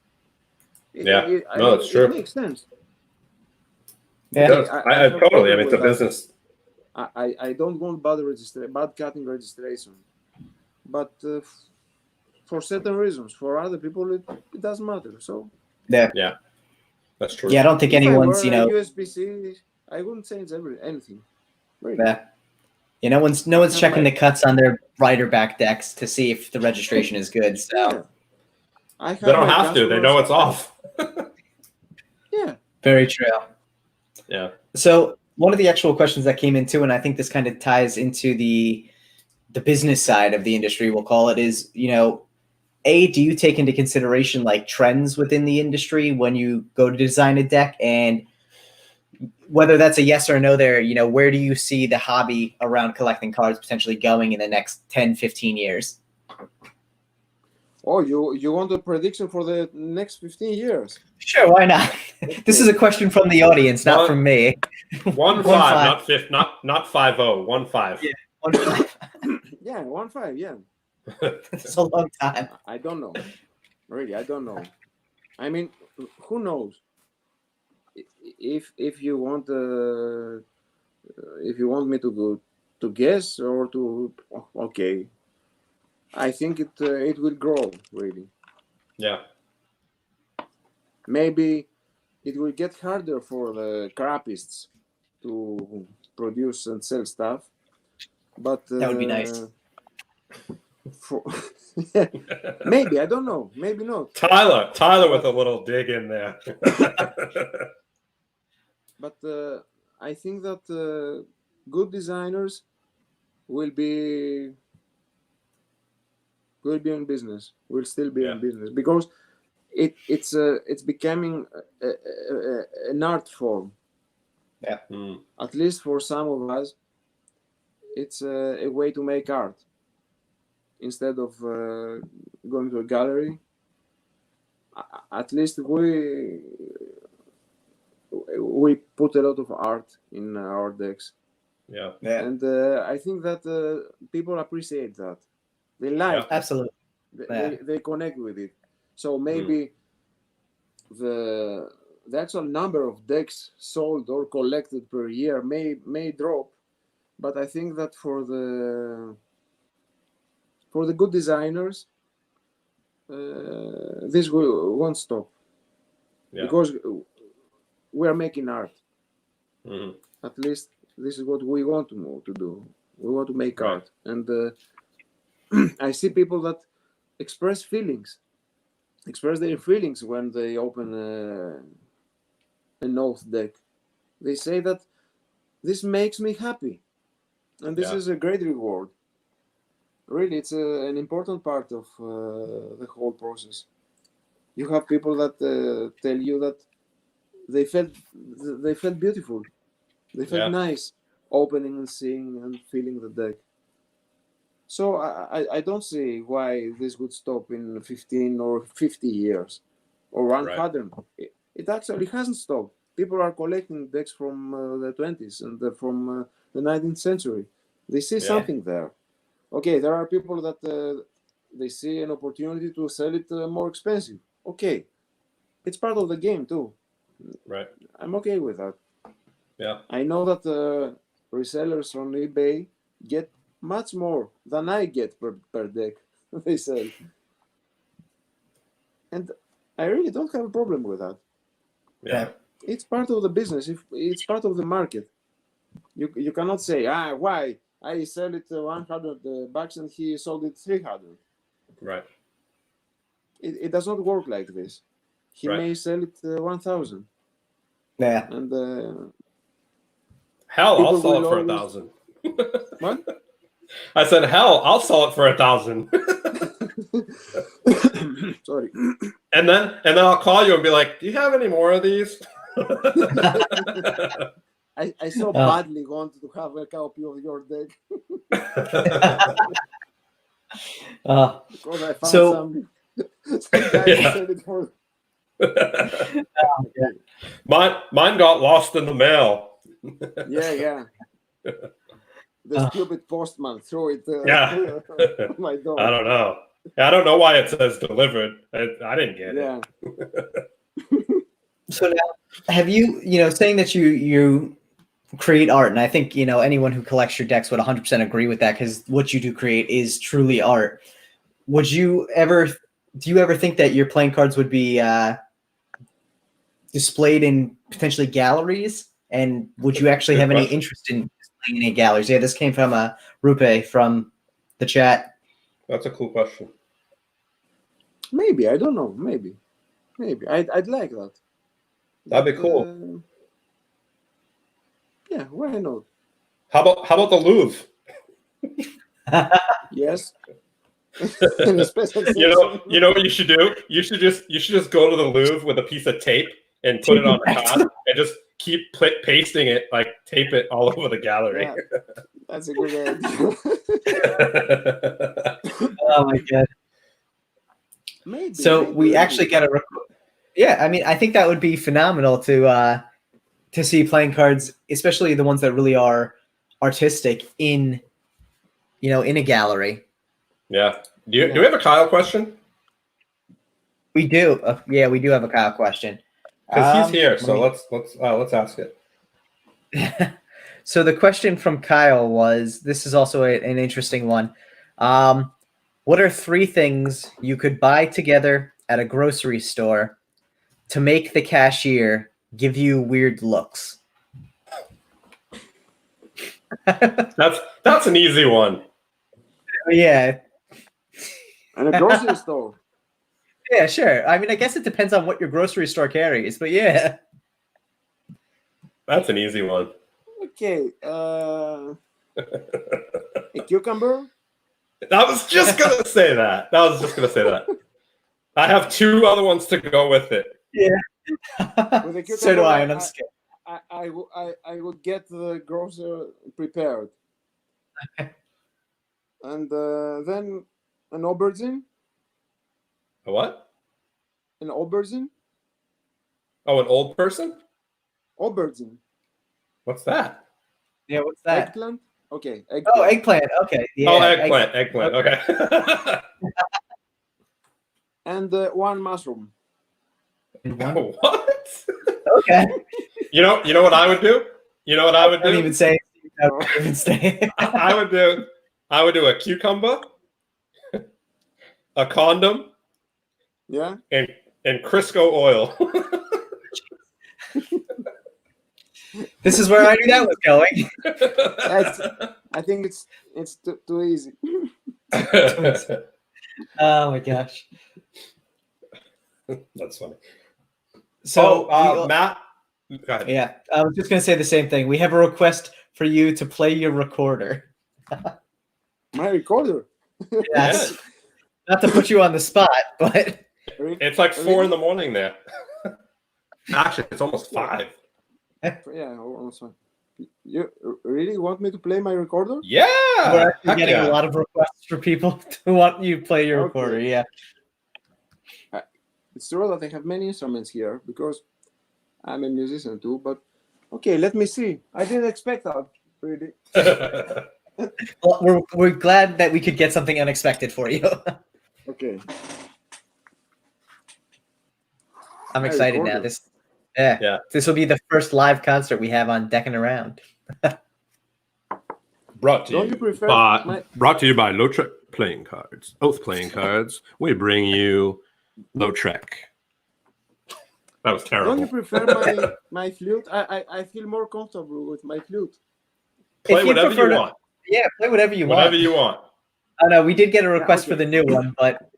It's true. It makes sense. Yeah, I totally. I mean, it's a business. I don't want bad cutting registration, but for certain reasons. For other people, it doesn't matter. So yeah, that's true. Yeah, I don't think if anyone's, I were a USPC, I wouldn't change anything. Really. Yeah. No one's checking my- the cuts on their rider back decks to see if the registration is good. So Yeah. They don't have to. They know it's off. Yeah. very true. Yeah. So one of the actual questions that came in too, and I think this kind of ties into the business side of the industry, we'll call it, is, do you take into consideration like trends within the industry when you go to design a deck? And whether that's a yes or a no there, where do you see the hobby around collecting cards potentially going in the next 10, 15 years? Oh, you want a prediction for the next 15 years? Sure, why not? This is a question from the audience, not from me. 1-5, not 5, not 5-0, 1-5. Yeah, 1-5. Yeah, 1-5. Yeah. It's a long time. I don't know. Really, I don't know. I mean, who knows? If you want me to go to guess or to okay, I think it will grow really. Yeah. Maybe it will get harder for the crappists to produce and sell stuff, but That would be nice. Maybe, I don't know. Maybe not. Tyler with a little dig in there. But I think that good designers will be in business. Will still be in business because it's becoming an art form. Yeah. At least for some of us, it's a way to make art instead of going to a gallery. At least we put a lot of art in our decks. Yeah. And I think that people appreciate that. They like. Absolutely. They connect with it. So maybe the actual number of decks sold or collected per year may drop, but I think that for the good designers, this won't stop because we are making art. At least this is what we want to do. We want to make art, and I see people that express their feelings when they open an oath deck. They say that this makes me happy, and this is a great reward. Really, it's an important part of the whole process. You have people that tell you that they felt beautiful, they felt nice opening and seeing and feeling the deck. So I don't see why this would stop in 15 or 50 years or 100. It actually hasn't stopped. People are collecting decks from the 20s and from the 19th century. They see something there. Okay, there are people that they see an opportunity to sell it more expensive. Okay, it's part of the game too. Right. I'm okay with that. Yeah. I know that resellers on eBay get much more than I get per deck they sell. And I really don't have a problem with that. Yeah. It's part of the business. It's part of the market. You cannot say, why? I sell it $100 and he sold it $300. Right. It does not work like this. He may sell it 1,000. Yeah. And hell, I'll sell it for 1,000. What? I said, hell, I'll sell it for 1,000. Sorry. And then I'll call you and be like, do you have any more of these? I so badly wanted to have a copy of your deck. Because I found some guy who said it for. Mine got lost in the mail. Yeah. The stupid postman threw it on my door. I don't know. I don't know why it says delivered. I didn't get it. So now, have you, saying that you create art, and I think, anyone who collects your decks would 100% agree with that, because what you do create is truly art. would you ever? Do you ever think that your playing cards would be displayed in potentially galleries? And would you actually Good have any question. interest in displaying any galleries? Yeah, this came from Rupe from the chat. That's a cool question. Maybe, I don't know. Maybe I'd like that. That'd be cool. Yeah, why not? How about the Louvre? Yes. In a special You know what you should do? You should just go to the Louvre with a piece of tape and put it on the card and just keep pasting it, like tape it all over the gallery. Yeah, that's a good idea. Oh my god. Maybe. So we actually got a yeah, I mean, I think that would be phenomenal to see playing cards, especially the ones that really are artistic in a gallery. Yeah. Do we have a Kyle question? We do. Yeah, we do have a Kyle question. Because he's here, so let's ask it. So the question from Kyle was, this is also an interesting one. What are 3 things you could buy together at a grocery store to make the cashier give you weird looks? That's an easy one. Yeah. And a grocery store. Yeah, sure. I mean, I guess it depends on what your grocery store carries, but yeah. That's an easy one. Okay. A cucumber. I was just gonna say that. I have 2 other ones to go with it. Yeah. With a cucumber, So do I, and I'm scared. I would get the grocery prepared. And then an aubergine. A what? An aubergine. Oh, an old person? Aubergine. What's that? Yeah, what's that? Eggplant. Okay. Eggplant. Oh, eggplant. Okay. Yeah, oh, eggplant. Okay. And 1 mushroom. What? Okay. You know what I would do? You know what I would do? Don't even say. Don't even say. I would do a cucumber, a condom, Yeah. and Crisco oil. This is where I knew that was going. I think it's too easy. Oh my gosh. That's funny. So Matt, go ahead. Yeah, I was just gonna say the same thing. We have a request for you to play your recorder. My recorder. Yes. Not to put you on the spot, but it's like 4 in the morning there. Actually, it's almost 5. Yeah, almost 5. You really want me to play my recorder? Yeah, we're actually getting a lot of requests for people to want you to play your recorder. Yeah. It's true that I have many instruments here because I'm a musician too, but okay, let me see. I didn't expect that, really. Well, we're glad that we could get something unexpected for you. Okay. I'm excited now. This will be the first live concert we have on Deckin Around. Brought to you by Lotrek Playing Cards. Oath Playing Cards. We bring you Lotrek. That was terrible. Don't you prefer my flute? I feel more comfortable with my flute. Play whatever you want. Yeah, play whatever you want. Whatever you want. I know we did get a request for the new one, but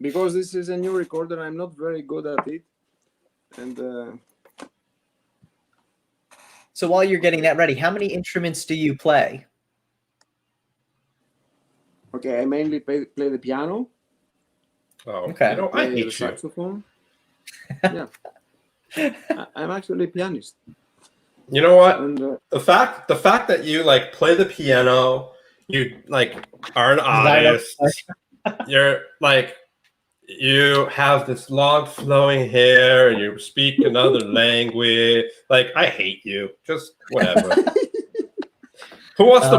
because this is a new recorder, I'm not very good at it. And so while you're getting that ready, how many instruments do you play? Okay, I mainly play the piano. Oh, okay. I hate the saxophone. Yeah, I'm actually a pianist. You know what? And, the fact that you like play the piano, you like are an artist. You're like you have this long flowing hair and you speak another language. Like I hate you. Just whatever. Who wants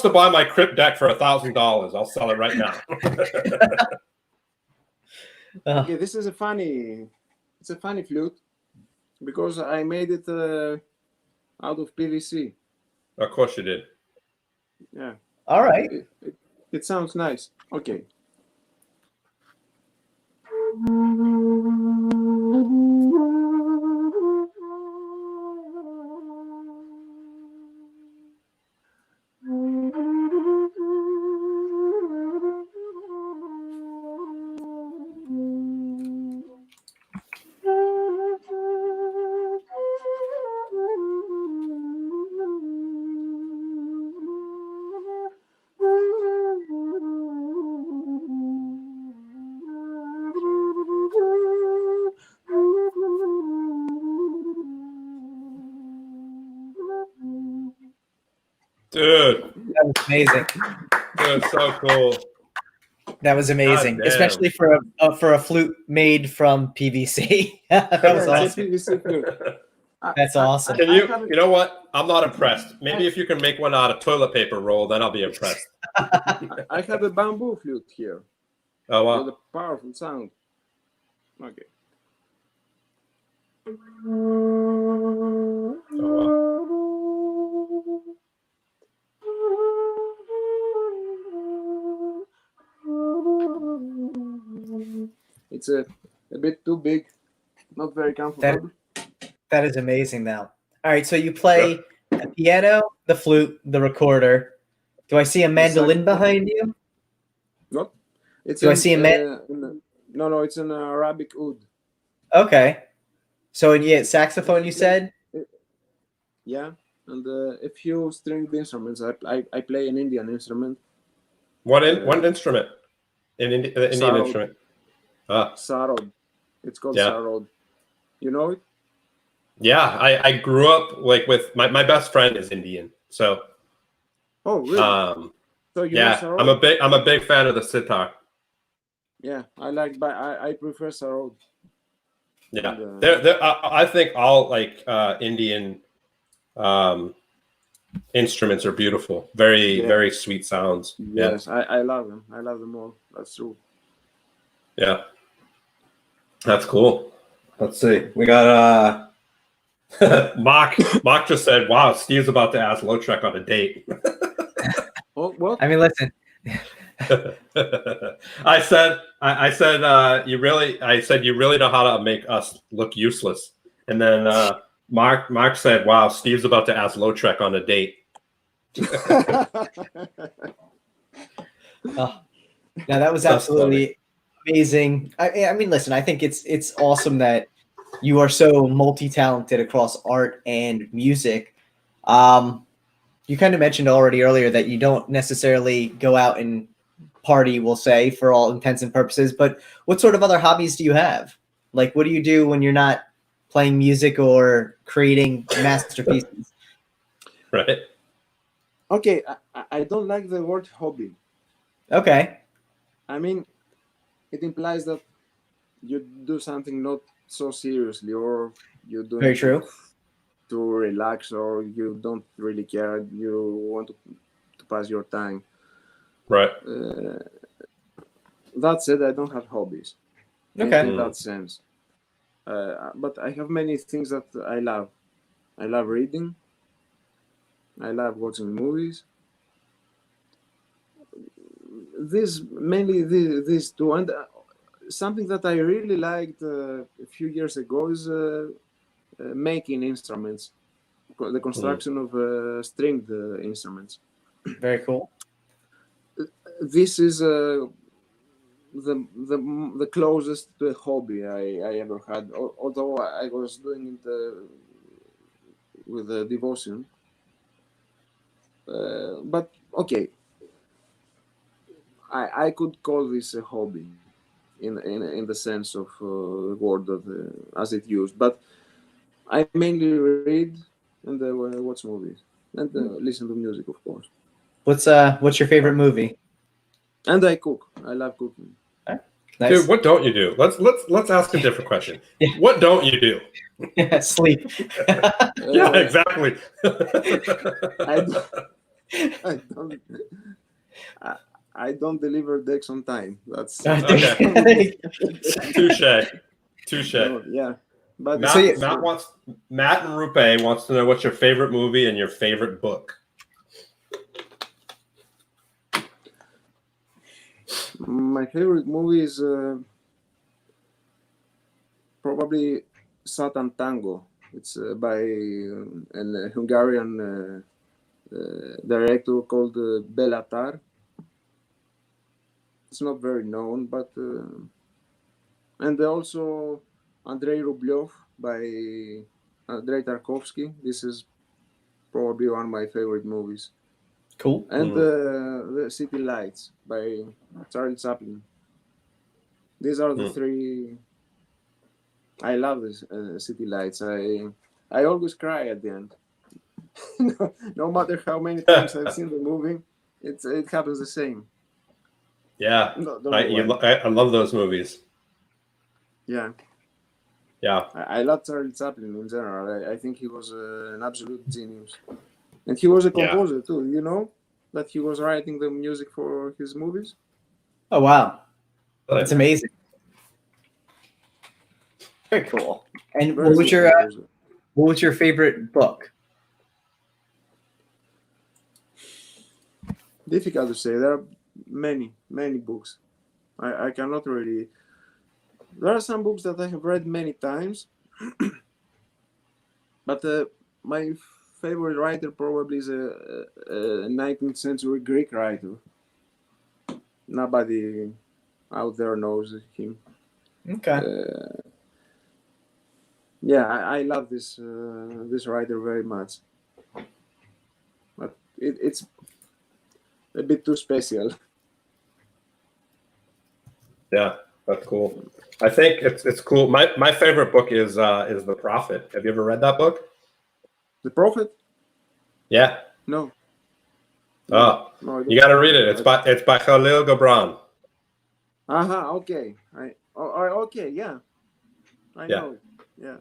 to buy my Crypt deck for $1,000? I'll sell it right now. Okay, this is a funny flute because I made it out of PVC. Of course you did. Yeah. All right. It sounds nice. Okay. Dude, That was amazing. dude, so cool. That was amazing, God damn. especially for a flute made from PVC. That was Yeah, awesome. it's a PVC flute. That's awesome. Can you know what? I'm not impressed. Maybe if you can make one out of toilet paper roll, then I'll be impressed. I have a bamboo flute here Oh, with wow. a powerful sound. Okay. Oh, wow. It's a bit too big, not very comfortable. That is amazing, though. All right, so you play the piano, the flute, the recorder. Do I see a mandolin behind you? What? It's Do I see a no, it's an Arabic oud. Okay. So, yeah, saxophone, you said? Yeah, and a few stringed instruments. I play an Indian instrument. What instrument? An Indian sarod. instrument. Ah. Sarod. It's called Yeah. sarod. You know it? Yeah, I grew up like with my best friend is Indian, so. Oh, really? So you know sarod? I'm a big fan of the sitar. Yeah, I prefer sarod. Yeah, And, I think all like Indian instruments are beautiful. Very sweet sounds. Yes, yeah. I love them. I love them all. That's true. Yeah, that's cool. Let's see. We got Mark just said, "Wow, Steve's about to ask Lotrek on a date." Oh, what? I mean, listen. I said you really know how to make us look useless. And then Mark said, "Wow, Steve's about to ask Lotrek on a date." Oh, now that was absolutely amazing. I mean, listen, I think it's awesome that you are so multi-talented across art and music. You kind of mentioned already earlier that you don't necessarily go out and party, we'll say, for all intents and purposes, but what sort of other hobbies do you have? Like, what do you do when you're not playing music or creating masterpieces? Right. Okay, I don't like the word hobby. Okay. I mean, it implies that you do something not so seriously, or you do Very true. To relax, or you don't really care. You want to pass your time. Right. That said, I don't have hobbies. Okay. In that sense. But I have many things that I love. I love reading. I love watching movies. Mainly these two. And something that I really liked a few years ago is making instruments, the construction of stringed instruments. Very cool. This is the closest to a hobby I ever had. Although I was doing it with a devotion. But okay, I could call this a hobby in the sense of the word as it used. But I mainly read and watch movies and listen to music, of course. What's your favorite movie? And I cook. I love cooking. Nice. Dude, what don't you do? Let's ask a different question. Yeah. What don't you do? Sleep. Yeah, exactly. I don't deliver decks on time. That's okay. Touche. Yeah, but Matt and Rupe wants to know what's your favorite movie and your favorite book. My favorite movie is probably Satan Tango. It's by an Hungarian director called Belatar. It's not very known, but and also Andrei Rublev by Andrei Tarkovsky. This is probably one of my favorite movies. Cool. And the City Lights by Charlie Chaplin. These are the three. I love this City Lights. I always cry at the end. No matter how many times I've seen the movie, it happens the same. Yeah, I love those movies. Yeah. Yeah. I love Charlie Chaplin in general. I think he was an absolute genius. And he was a composer too. You know that he was writing the music for his movies? Oh, wow. That's amazing. Very cool. And what was your favorite book? Difficult to say. There are many books. I cannot really. There are some books that I have read many times, but my favorite writer probably is a 19th century Greek writer. Nobody out there knows him. Okay. Yeah, I love this this writer very much, but it's a bit too special. Yeah, that's cool. I think it's cool. My favorite book is The Prophet. Have you ever read that book? The Prophet? Yeah. No. Oh, no, you got to read it. It's by Khalil Gibran. Okay. Okay. Yeah. I know. Yeah.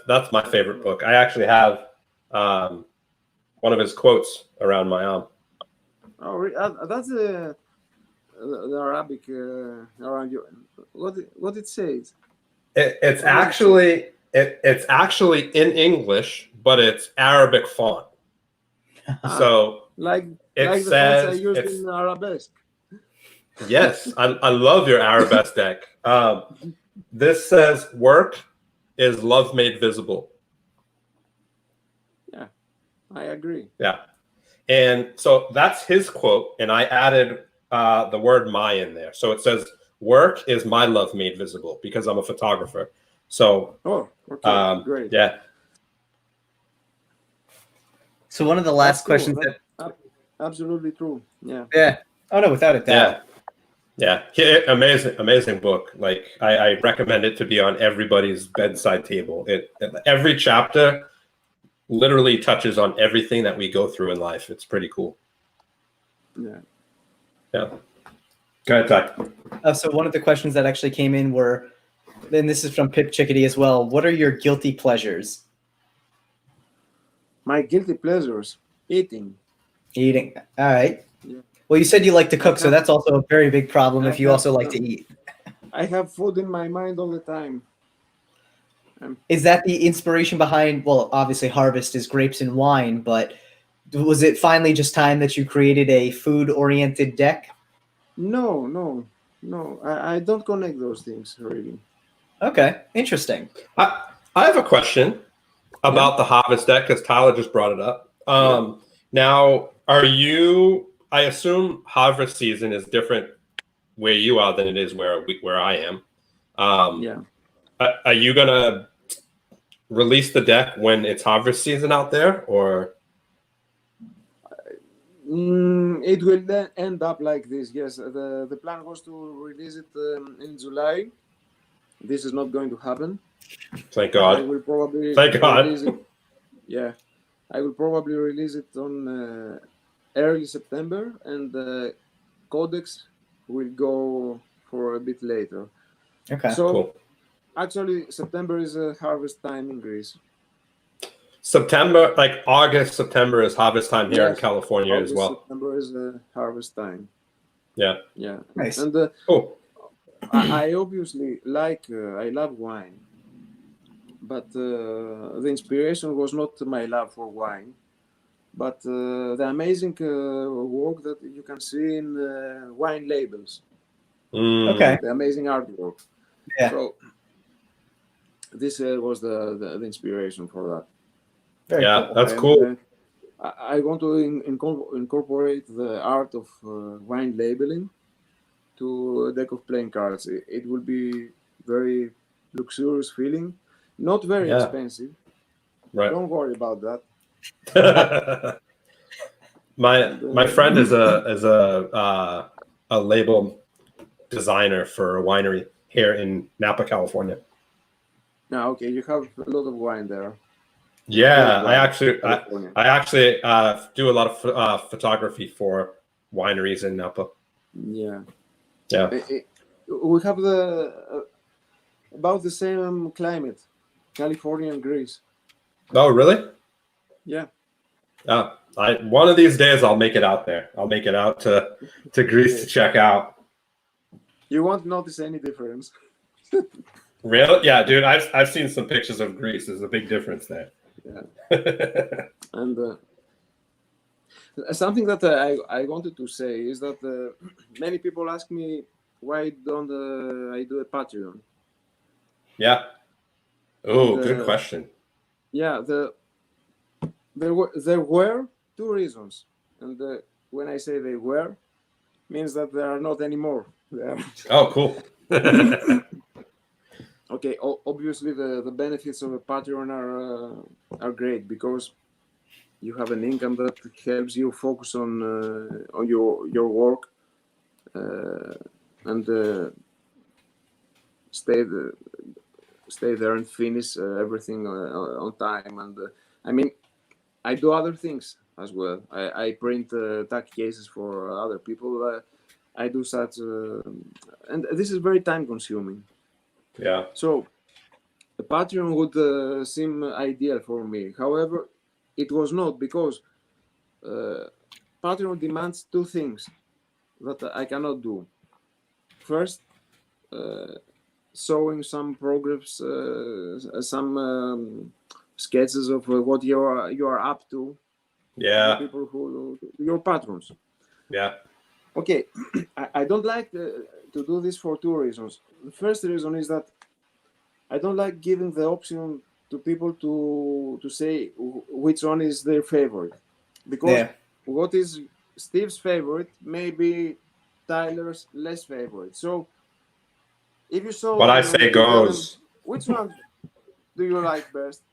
That's my favorite book. I actually have one of his quotes around my arm. Oh, that's the Arabic around you. What it says? It's actually in English, but it's Arabic font. So like it the says fonts I used in Arabesque. Yes, I love your Arabesque deck. This says work is love made visible. Yeah, I agree. Yeah. And so that's his quote, and I added the word my in there. So it says work is my love made visible because I'm a photographer. So great. Yeah. So one of the last questions absolutely true. Yeah. Yeah. Oh no, without a doubt. Yeah. Amazing book. Like I recommend it to be on everybody's bedside table. Every chapter literally touches on everything that we go through in life. It's pretty cool. Yeah. Yeah. Go ahead, Ty. So one of the questions that actually came in were, and this is from Pip Chickadee as well. What are your guilty pleasures? My guilty pleasures: eating. Eating. All right. Yeah. Well, you said you like to cook, so that's also a very big problem if you also like to eat. I have food in my mind all the time. Is that the inspiration behind, well, obviously Harvest is grapes and wine, but was it finally just time that you created a food-oriented deck? No. I don't connect those things, really. Okay, interesting. I have a question about the Harvest deck because Tyler just brought it up. Now, I assume Harvest season is different where you are than it is where I am. Are you going to release the deck when it's Harvest season out there, or? It will then end up like this. Yes, the plan was to release it in July. This is not going to happen. Thank God. I will probably release it. Yeah, I will probably release it on early September, and the Codex will go for a bit later. Okay. So, cool. Actually, September is a harvest time in Greece. September, like August, September is harvest time here in California as well. September is the harvest time. Yeah. Yeah. Nice. And cool. I obviously I love wine, but the inspiration was not my love for wine, but the amazing work that you can see in wine labels. Okay. The amazing artwork. Yeah. So this was the inspiration for that. Very cool. That's cool. I want to incorporate the art of wine labeling to a deck of playing cards. It will be very luxurious feeling, not very expensive. Right. Don't worry about that. my friend is a label designer for a winery here in Napa, California. Now, okay, you have a lot of wine there. Yeah, I actually do a lot of photography for wineries in Napa. Yeah. Yeah. We have about the same climate, California and Greece. Oh, really? Yeah. One of these days I'll make it out there. I'll make it out to Greece to check out. You won't notice any difference. Really? Yeah, dude. I've seen some pictures of Greece. There's a big difference there. Yeah. And something that I wanted to say is that many people ask me why don't I do a Patreon? Yeah. Oh, good question. Yeah, there were two reasons, and when I say they were, means that there are not anymore. Oh, cool. Okay, obviously the benefits of a Patreon are great because you have an income that helps you focus on your work and stay there and finish everything on time. And I mean, I do other things as well. I print tag cases for other people. I do such, and this is very time consuming. Yeah. So a Patreon would seem ideal for me. However, it was not, because Patreon demands two things that I cannot do. First, showing some progress, some sketches of what you are up to. Yeah. The people who your patrons. Yeah. Okay, I don't like to do this for two reasons. The first reason is that I don't like giving the option to people to say which one is their favorite, because what is Steve's favorite may be Tyler's less favorite. So if you saw what I say goes, them, which one do you like best?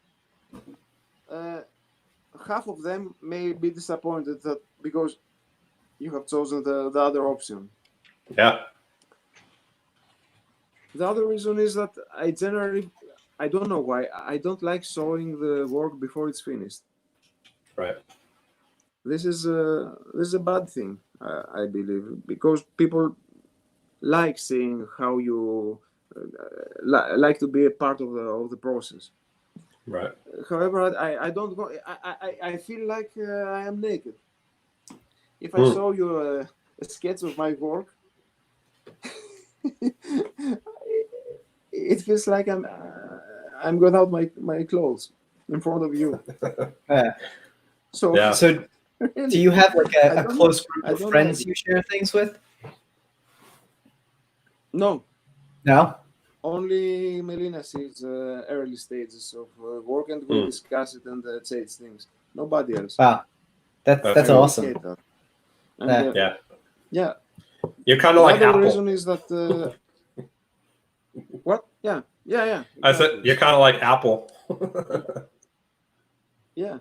Half of them may be disappointed that because you have chosen the other option. Yeah. The other reason is that I don't know why, I don't like showing the work before it's finished. Right. This is a bad thing, I believe, because people like seeing how you like to be a part of the process. Right. However, I don't go. I feel like I am naked. If I show you a sketch of my work, it feels like I'm without my clothes in front of you. So really, do you have like a close group of friends you share things with? No. Only Melina sees early stages of work, and we discuss it and change things. Nobody else. Wow, that's awesome. And, yeah. You're kind of like Apple. The reason is that what? Yeah. Exactly. I said you're kind of like Apple. Yeah,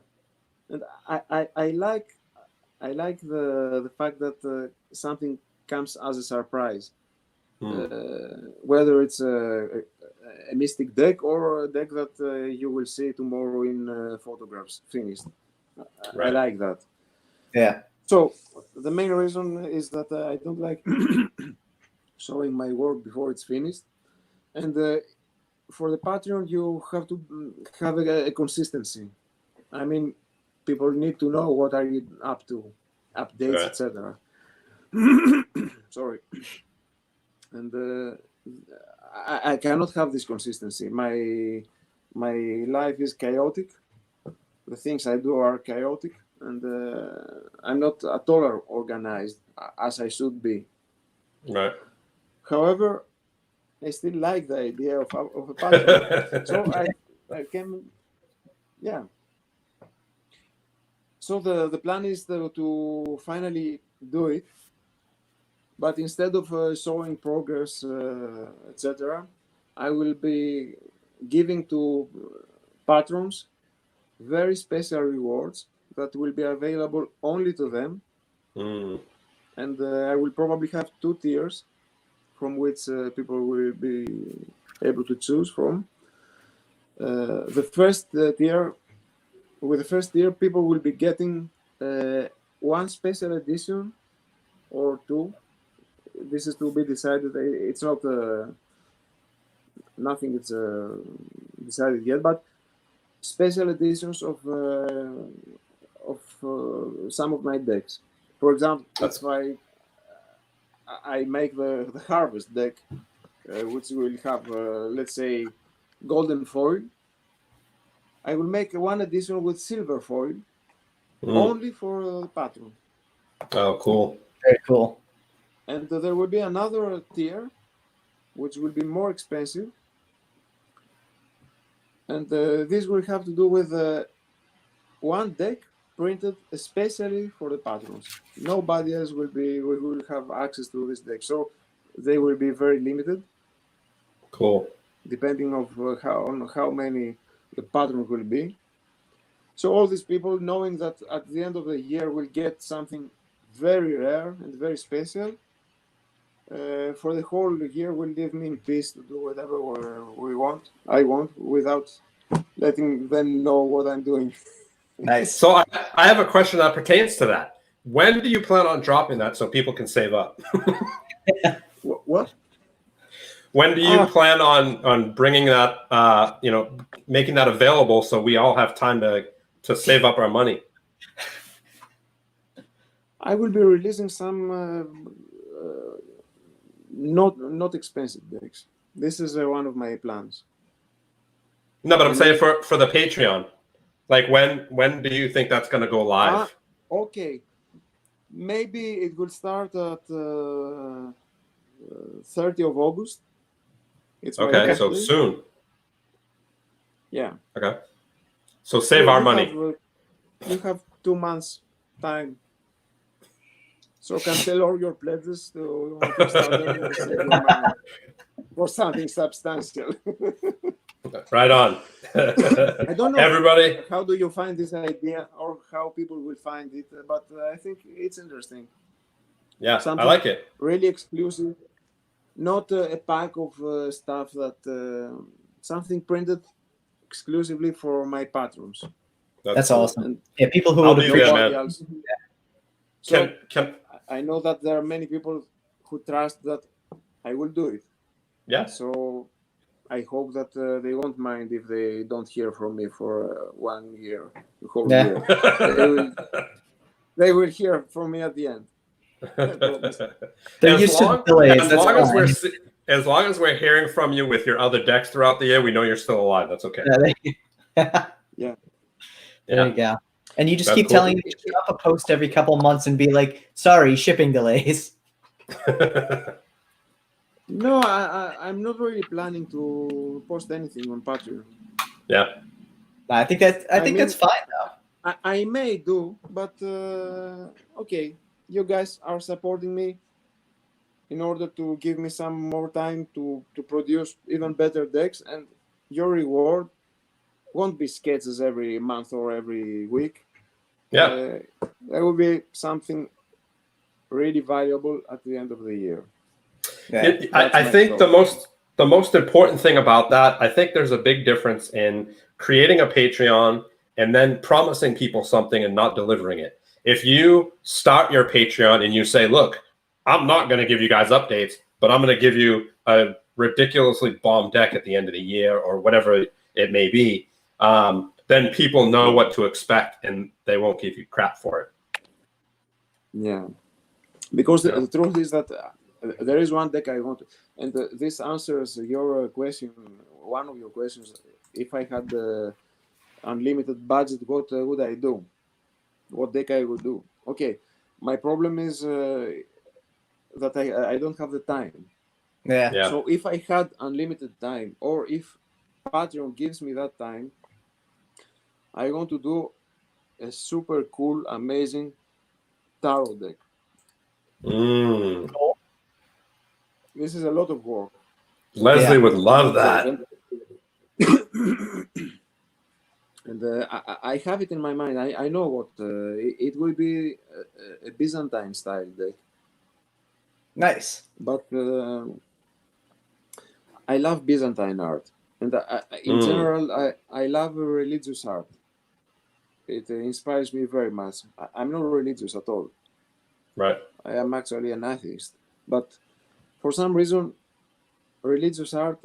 and I like the fact that something comes as a surprise. Whether it's a mystic deck or a deck that you will see tomorrow in photographs finished. Right. I like that. Yeah. So the main reason is that I don't like showing my work before it's finished. And for the Patreon, you have to have a consistency. I mean, people need to know what are you up to, updates, etc. Sorry. And I cannot have this consistency. My life is chaotic. The things I do are chaotic, and I'm not at all organized as I should be. Right. However, I still like the idea of a patron. So I can, yeah. So the plan is to finally do it, but instead of showing progress, etc., I will be giving to patrons very special rewards that will be available only to them. And I will probably have 2 tiers from which people will be able to choose from. The first tier, with the first tier, people will be getting 1 special edition or 2. This is to be decided. It's not nothing. It's decided yet, but special editions of some of my decks. For example, if I make the harvest deck, which will have let's say golden foil, I will make 1 edition with silver foil only for the patron. Oh, cool! Very cool. And there will be another tier, which will be more expensive, and this will have to do with 1 deck printed especially for the patrons. Nobody else will have access to this deck, so they will be very limited. Cool. Depending on how many the patron will be. So all these people, knowing that at the end of the year we'll get something very rare and very special, for the whole year will leave me in peace to do whatever I want, without letting them know what I'm doing. Nice. So I have a question that pertains to that. When do you plan on dropping that so people can save up? What? When do you plan on bringing that, making that available so we all have time to save up our money? I will be releasing some not expensive decks. This is one of my plans. No, but I'm saying for the Patreon. Like when do you think that's going to go live? Okay, maybe it will start at 30th of August. It's okay, so soon. Yeah. Okay. So save our money. You have 2 months time. So cancel all your pledges to start save your money for something substantial. Right on. I don't know, everybody. How do you find this idea, or how people will find it? But I think it's interesting. Yeah, something I like it. Really exclusive, not a pack of stuff that something printed exclusively for my patrons. That's awesome. And yeah, people who I'll would be there, man. else. So Can I know that there are many people who trust that I will do it. Yeah. So I hope that they won't mind if they don't hear from me for 1 year, the whole year. They will hear from me at the end. They're used to delays. As long as we're hearing from you with your other decks throughout the year, we know you're still alive. That's okay. Yeah. There you go. And you just keep telling me to drop a post every couple months and be like, sorry, shipping delays. No, I'm not really planning to post anything on Patreon. Yeah. I think that's fine though. I may do, but okay. You guys are supporting me in order to give me some more time to produce even better decks, and your reward won't be sketches every month or every week. Yeah. There will be something really valuable at the end of the year. Yeah. I think the most important thing about that, I think there's a big difference in creating a Patreon and then promising people something and not delivering it. If you start your Patreon and you say, look, I'm not going to give you guys updates, but I'm going to give you a ridiculously bomb deck at the end of the year or whatever it may be, then people know what to expect and they won't give you crap for it. Yeah. Because the truth is that there is one deck I want to, and this answers your question, one of your questions. If I had the unlimited budget, what would I do? what deck I will do. Okay, my problem is that I don't have the time. Yeah. So if I had unlimited time, or if Patreon gives me that time, I want to do a super cool, amazing tarot deck. Cool. This is a lot of work. Leslie would love that. And I have it in my mind. I know what it will be a Byzantine style deck. Nice. But I love Byzantine art, and in general, I love religious art. It inspires me very much. I'm not religious at all. Right. I am actually an atheist, but for some reason, religious art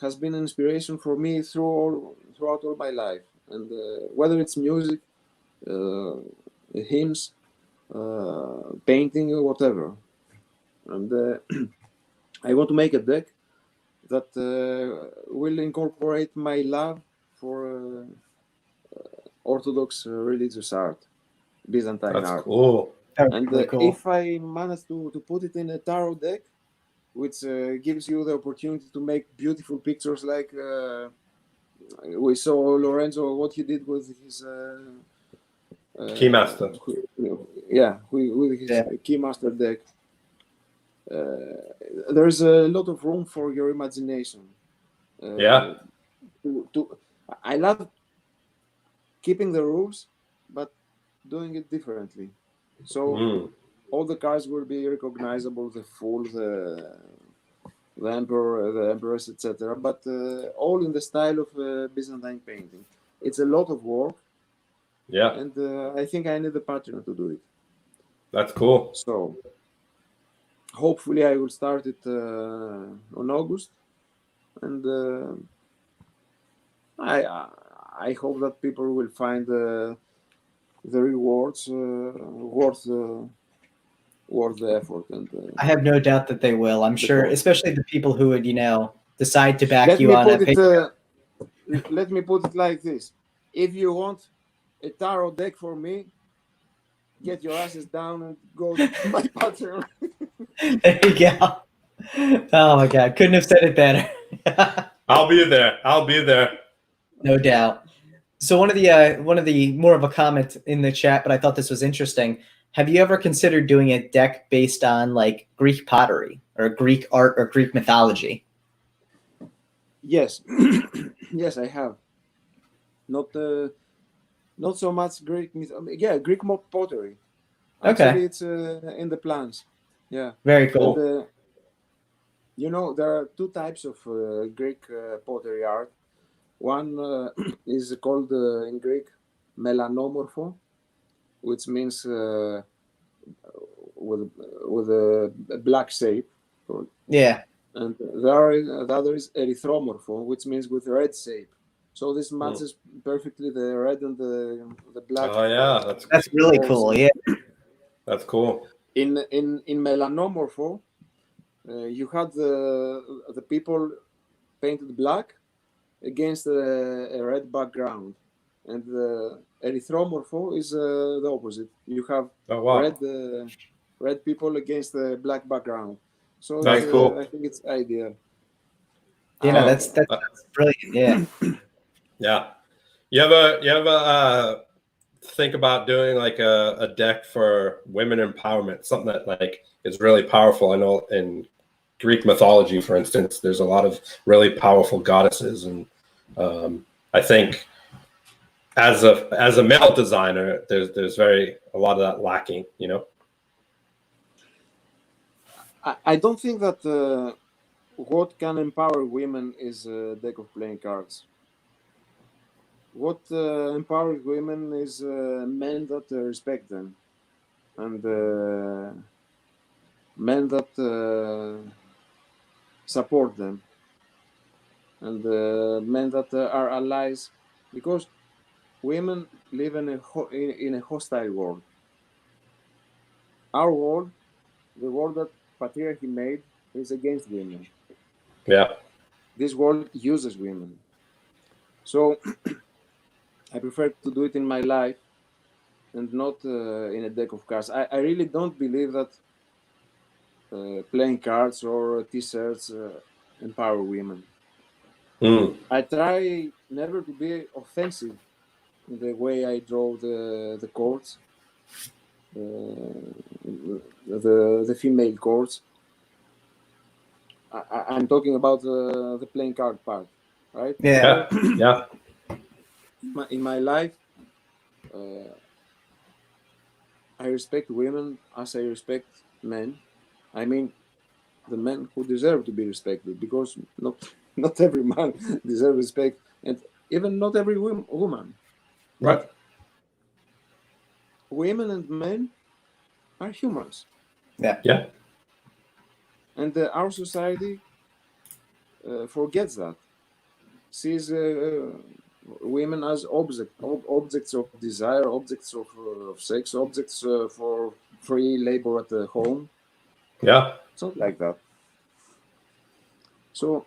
has been an inspiration for me throughout all my life, and whether it's music, hymns, painting, or whatever. And I want to make a deck that will incorporate my love for Orthodox religious art, Byzantine art. That's cool. And Really cool. if I manage to put it in a tarot deck, which gives you the opportunity to make beautiful pictures, like we saw Lorenzo, what he did with his Keymaster. With his Keymaster deck. There's a lot of room for your imagination. I love keeping the rules, but doing it differently. So all the cards will be recognizable: the Fool, the Emperor, the Empress, etc. But all in the style of Byzantine painting. It's a lot of work. Yeah. And I think I need a partner to do it. That's cool. So hopefully I will start it on August, and I hope that people will find the rewards worth the effort. And I have no doubt that they will. I'm sure, especially the people who would, decide to back you on let me put it like this: if you want a tarot deck for me, get your asses down and go to my Patreon. There you go. Oh my God, couldn't have said it better. I'll be there. No doubt. So one of the more of a comment in the chat, but I thought this was interesting. Have you ever considered doing a deck based on like Greek pottery or Greek art or Greek mythology? Yes, yes, I have. Not so much Greek Greek pottery. Actually, it's in the plans. Yeah. Very cool. And, there are two types of Greek pottery art. One is called in Greek melanomorpho, which means with a black shape. Yeah. And the other is erythromorpho, which means with red shape. So this matches perfectly the red and the black. Oh yeah, that's really cool. Yeah, that's cool. In melanomorpho, you had the people painted black against a red background, and the erythromorpho is the opposite. You have red people against the black background. So that's cool. I think it's ideal. Yeah, that's brilliant. Yeah. Yeah. You ever think about doing like a deck for women empowerment, something that like is really powerful? I know in Greek mythology, for instance, there's a lot of really powerful goddesses, and I think as a male designer, there's a lot of that lacking, I don't think that what can empower women is a deck of playing cards. What empowers women is men that respect them, and men that support them, and men that are allies, because women live in a hostile world. Our world, the world that patriarchy made, is against women. Yeah. This world uses women. So I prefer to do it in my life and not in a deck of cards. I really don't believe that playing cards or T-shirts empower women. I try never to be offensive in the way I draw the chords, the female chords. I'm talking about the playing card part, right? Yeah. Yeah. In my life, I respect women as I respect men. I mean, the men who deserve to be respected, because not every man deserves respect, and even not every woman. Right. But women and men are humans. Yeah. Yeah. And our society forgets that. Sees women as objects of desire, objects of sex, objects for free labor at the home. Yeah. Something like that. So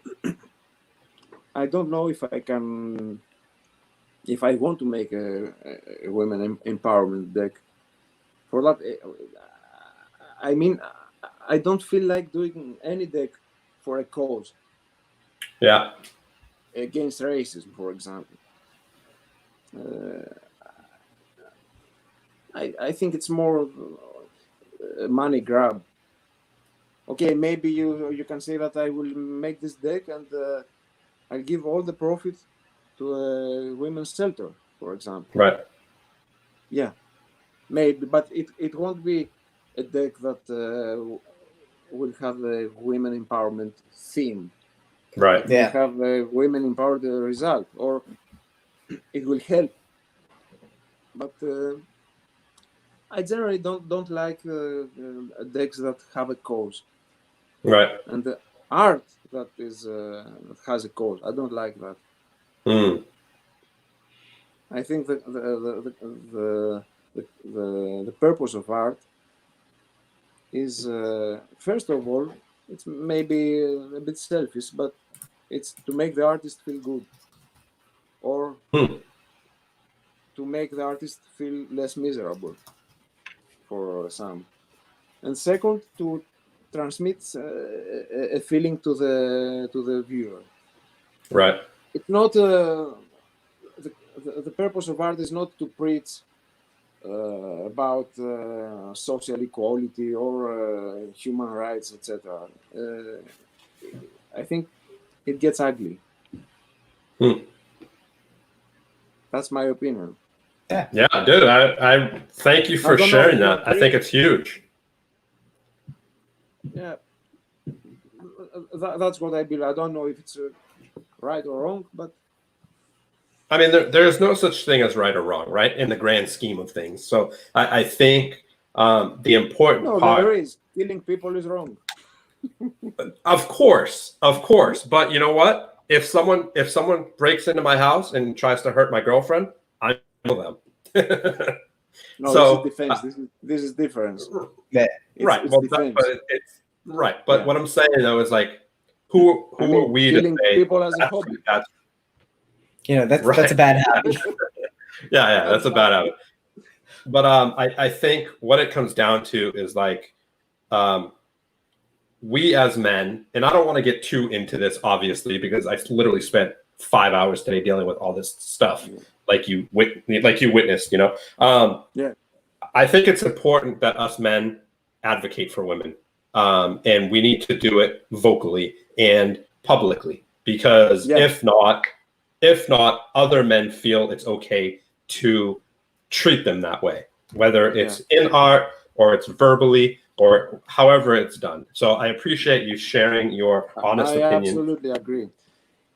I don't know if I want to make a women empowerment deck. For that, I mean, I don't feel like doing any deck for a cause. Yeah. Against racism, for example. I think it's more a money grab. Okay, maybe you can say that I will make this deck and I'll give all the profit to a women's shelter, for example. Right. Yeah, maybe, but it won't be a deck that will have a women empowerment theme. Right. It will have a women empowered result, or it will help. But I generally don't like decks that have a cause. Right. And the art that is that has a cause, I don't like that. I think that the purpose of art is first of all, it's maybe a bit selfish, but it's to make the artist feel good, or to make the artist feel less miserable for some. And second, to transmit a feeling to the viewer. Right. It's not the purpose of art is not to preach about social equality or human rights, etc. I think it gets ugly. That's my opinion. Yeah, dude. I thank you for sharing that. I think it's huge. Yeah, that's what I believe. I don't know if it's right or wrong, but I mean, there's no such thing as right or wrong, right? In the grand scheme of things. So I think the important part. There is. Killing people is wrong. Of course. But you know what? If someone breaks into my house and tries to hurt my girlfriend, I know them. No, so, this is defense. This is difference. Yeah. Right. It's well, defense. But it's right. But what I'm saying though is like, who are we to say people as a hobby? That's that's a bad habit. yeah, that's a bad habit. But I think what it comes down to is like, we as men, and I don't want to get too into this, obviously, because I literally spent 5 hours today dealing with all this stuff, like you witnessed, you know. Yeah. I think it's important that us men advocate for women, and we need to do it vocally and publicly, because if not, other men feel it's okay to treat them that way, whether it's in art or it's verbally or however it's done. So I appreciate you sharing your honest opinion. I absolutely agree.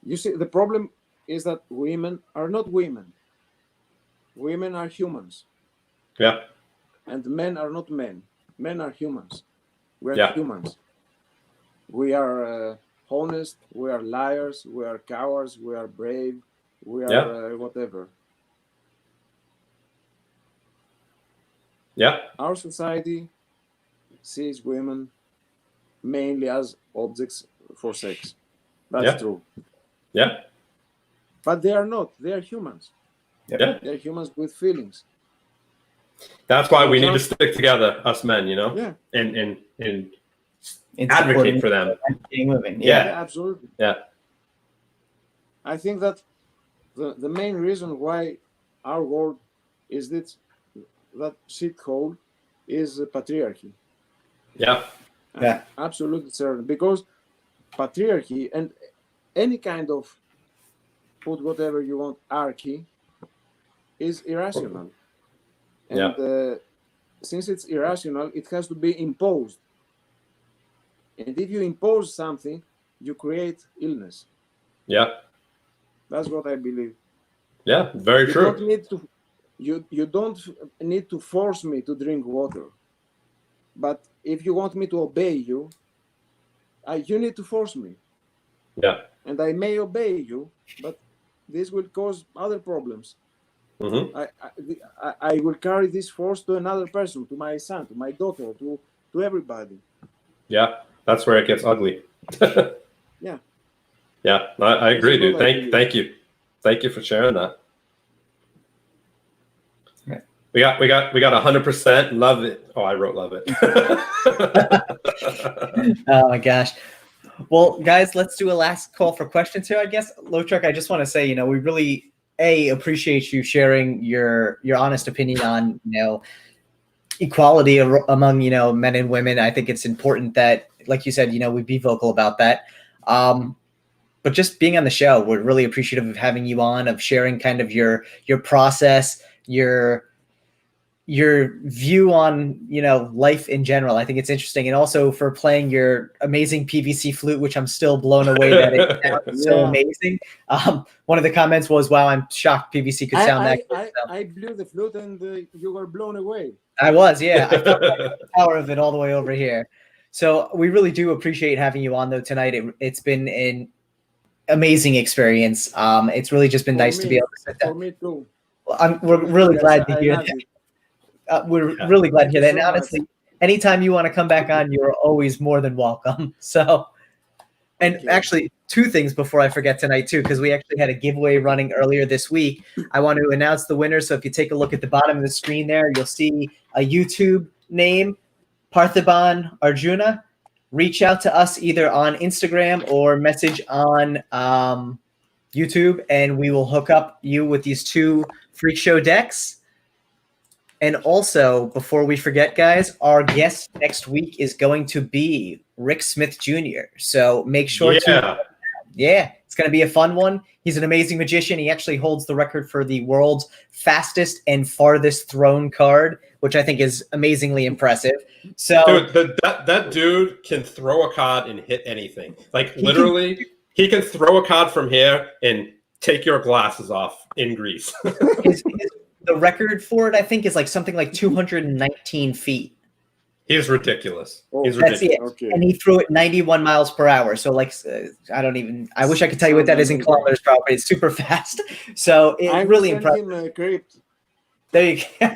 You see, the problem is that women are not women. Women are humans. Yeah. And men are not men. Men are humans. We are humans. We are honest. We are liars. We are cowards. We are brave. We are whatever. Yeah. Our society sees women mainly as objects for sex. That's true. Yeah. But they are not. They are humans. Yeah. They are humans with feelings. That's why we need to stick together, us men, Yeah. and It's advocate for them. Living. Yeah, absolutely. Yeah. I think that the main reason why our world is that shithole is patriarchy. Yeah. Yeah. Absolutely certain. Because patriarchy and any kind of, put whatever you want, archy is irrational. And since it's irrational, it has to be imposed. And if you impose something, you create illness. Yeah. That's what I believe. Yeah, very true. You don't need to force me to drink water. But if you want me to obey you, you need to force me. Yeah. And I may obey you, but this will cause other problems. Mm-hmm. I will carry this force to another person, to my son, to my daughter, to everybody. Yeah, that's where it gets ugly. Yeah. Yeah, I agree, dude. Thank you for sharing that. We got 100%. Love it. Oh, I wrote love it. Oh my gosh. Well, guys, let's do a last call for questions here, I guess. Lotrek, I just want to say, we really appreciate you sharing your honest opinion on, equality among, men and women. I think it's important that, like you said, we be vocal about that. But just being on the show, we're really appreciative of having you on, of sharing kind of your process, your view on, life in general. I think it's interesting. And also for playing your amazing PVC flute, which I'm still blown away that it sounds so amazing. One of the comments was, wow, I'm shocked PVC could sound that good. I blew the flute and you were blown away. I was, yeah. I felt like the power of it all the way over here. So we really do appreciate having you on, though, tonight. It's been an amazing experience. It's really just been nice to be able to sit down. For me, too. We're really glad to hear that. We're really glad to hear that. And honestly, anytime you want to come back on, you're always more than welcome. So, and actually, two things before I forget tonight, too, because we actually had a giveaway running earlier this week. I want to announce the winner. So if you take a look at the bottom of the screen there, you'll see a YouTube name, Parthiban Arjuna. Reach out to us either on Instagram or message on YouTube, and we will hook up you with these 2 Freak Show decks. And also, before we forget, guys, our guest next week is going to be Rick Smith Jr. So make sure to, it's going to be a fun one. He's an amazing magician. He actually holds the record for the world's fastest and farthest thrown card, which I think is amazingly impressive. So, dude, that dude can throw a card and hit anything. Like literally, he can throw a card from here and take your glasses off in Greece. The record for it, I think, is like something like 219 feet. He's ridiculous. He's That's ridiculous. it. Okay. And he threw it 91 miles per hour. So, like, I wish I could tell you what that is in kilometers per hour, but it's super fast. So, it's really impressive. Him Crypt. There you go.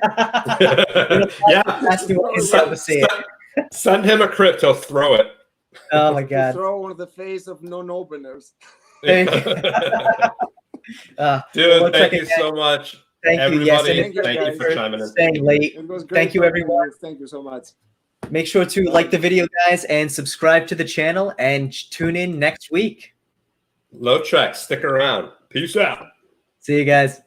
Send him a Crypt. He'll throw it. Oh, my God. Throw on the face of non-openers. Dude, thank you so much. Thank everybody. You. Yes, thank you for chiming in. Staying late. It was great. Thank you, everyone. Thank you so much. Make sure to like the video, guys, and subscribe to the channel, and tune in next week. Lotrek, stick around. Peace out. See you guys.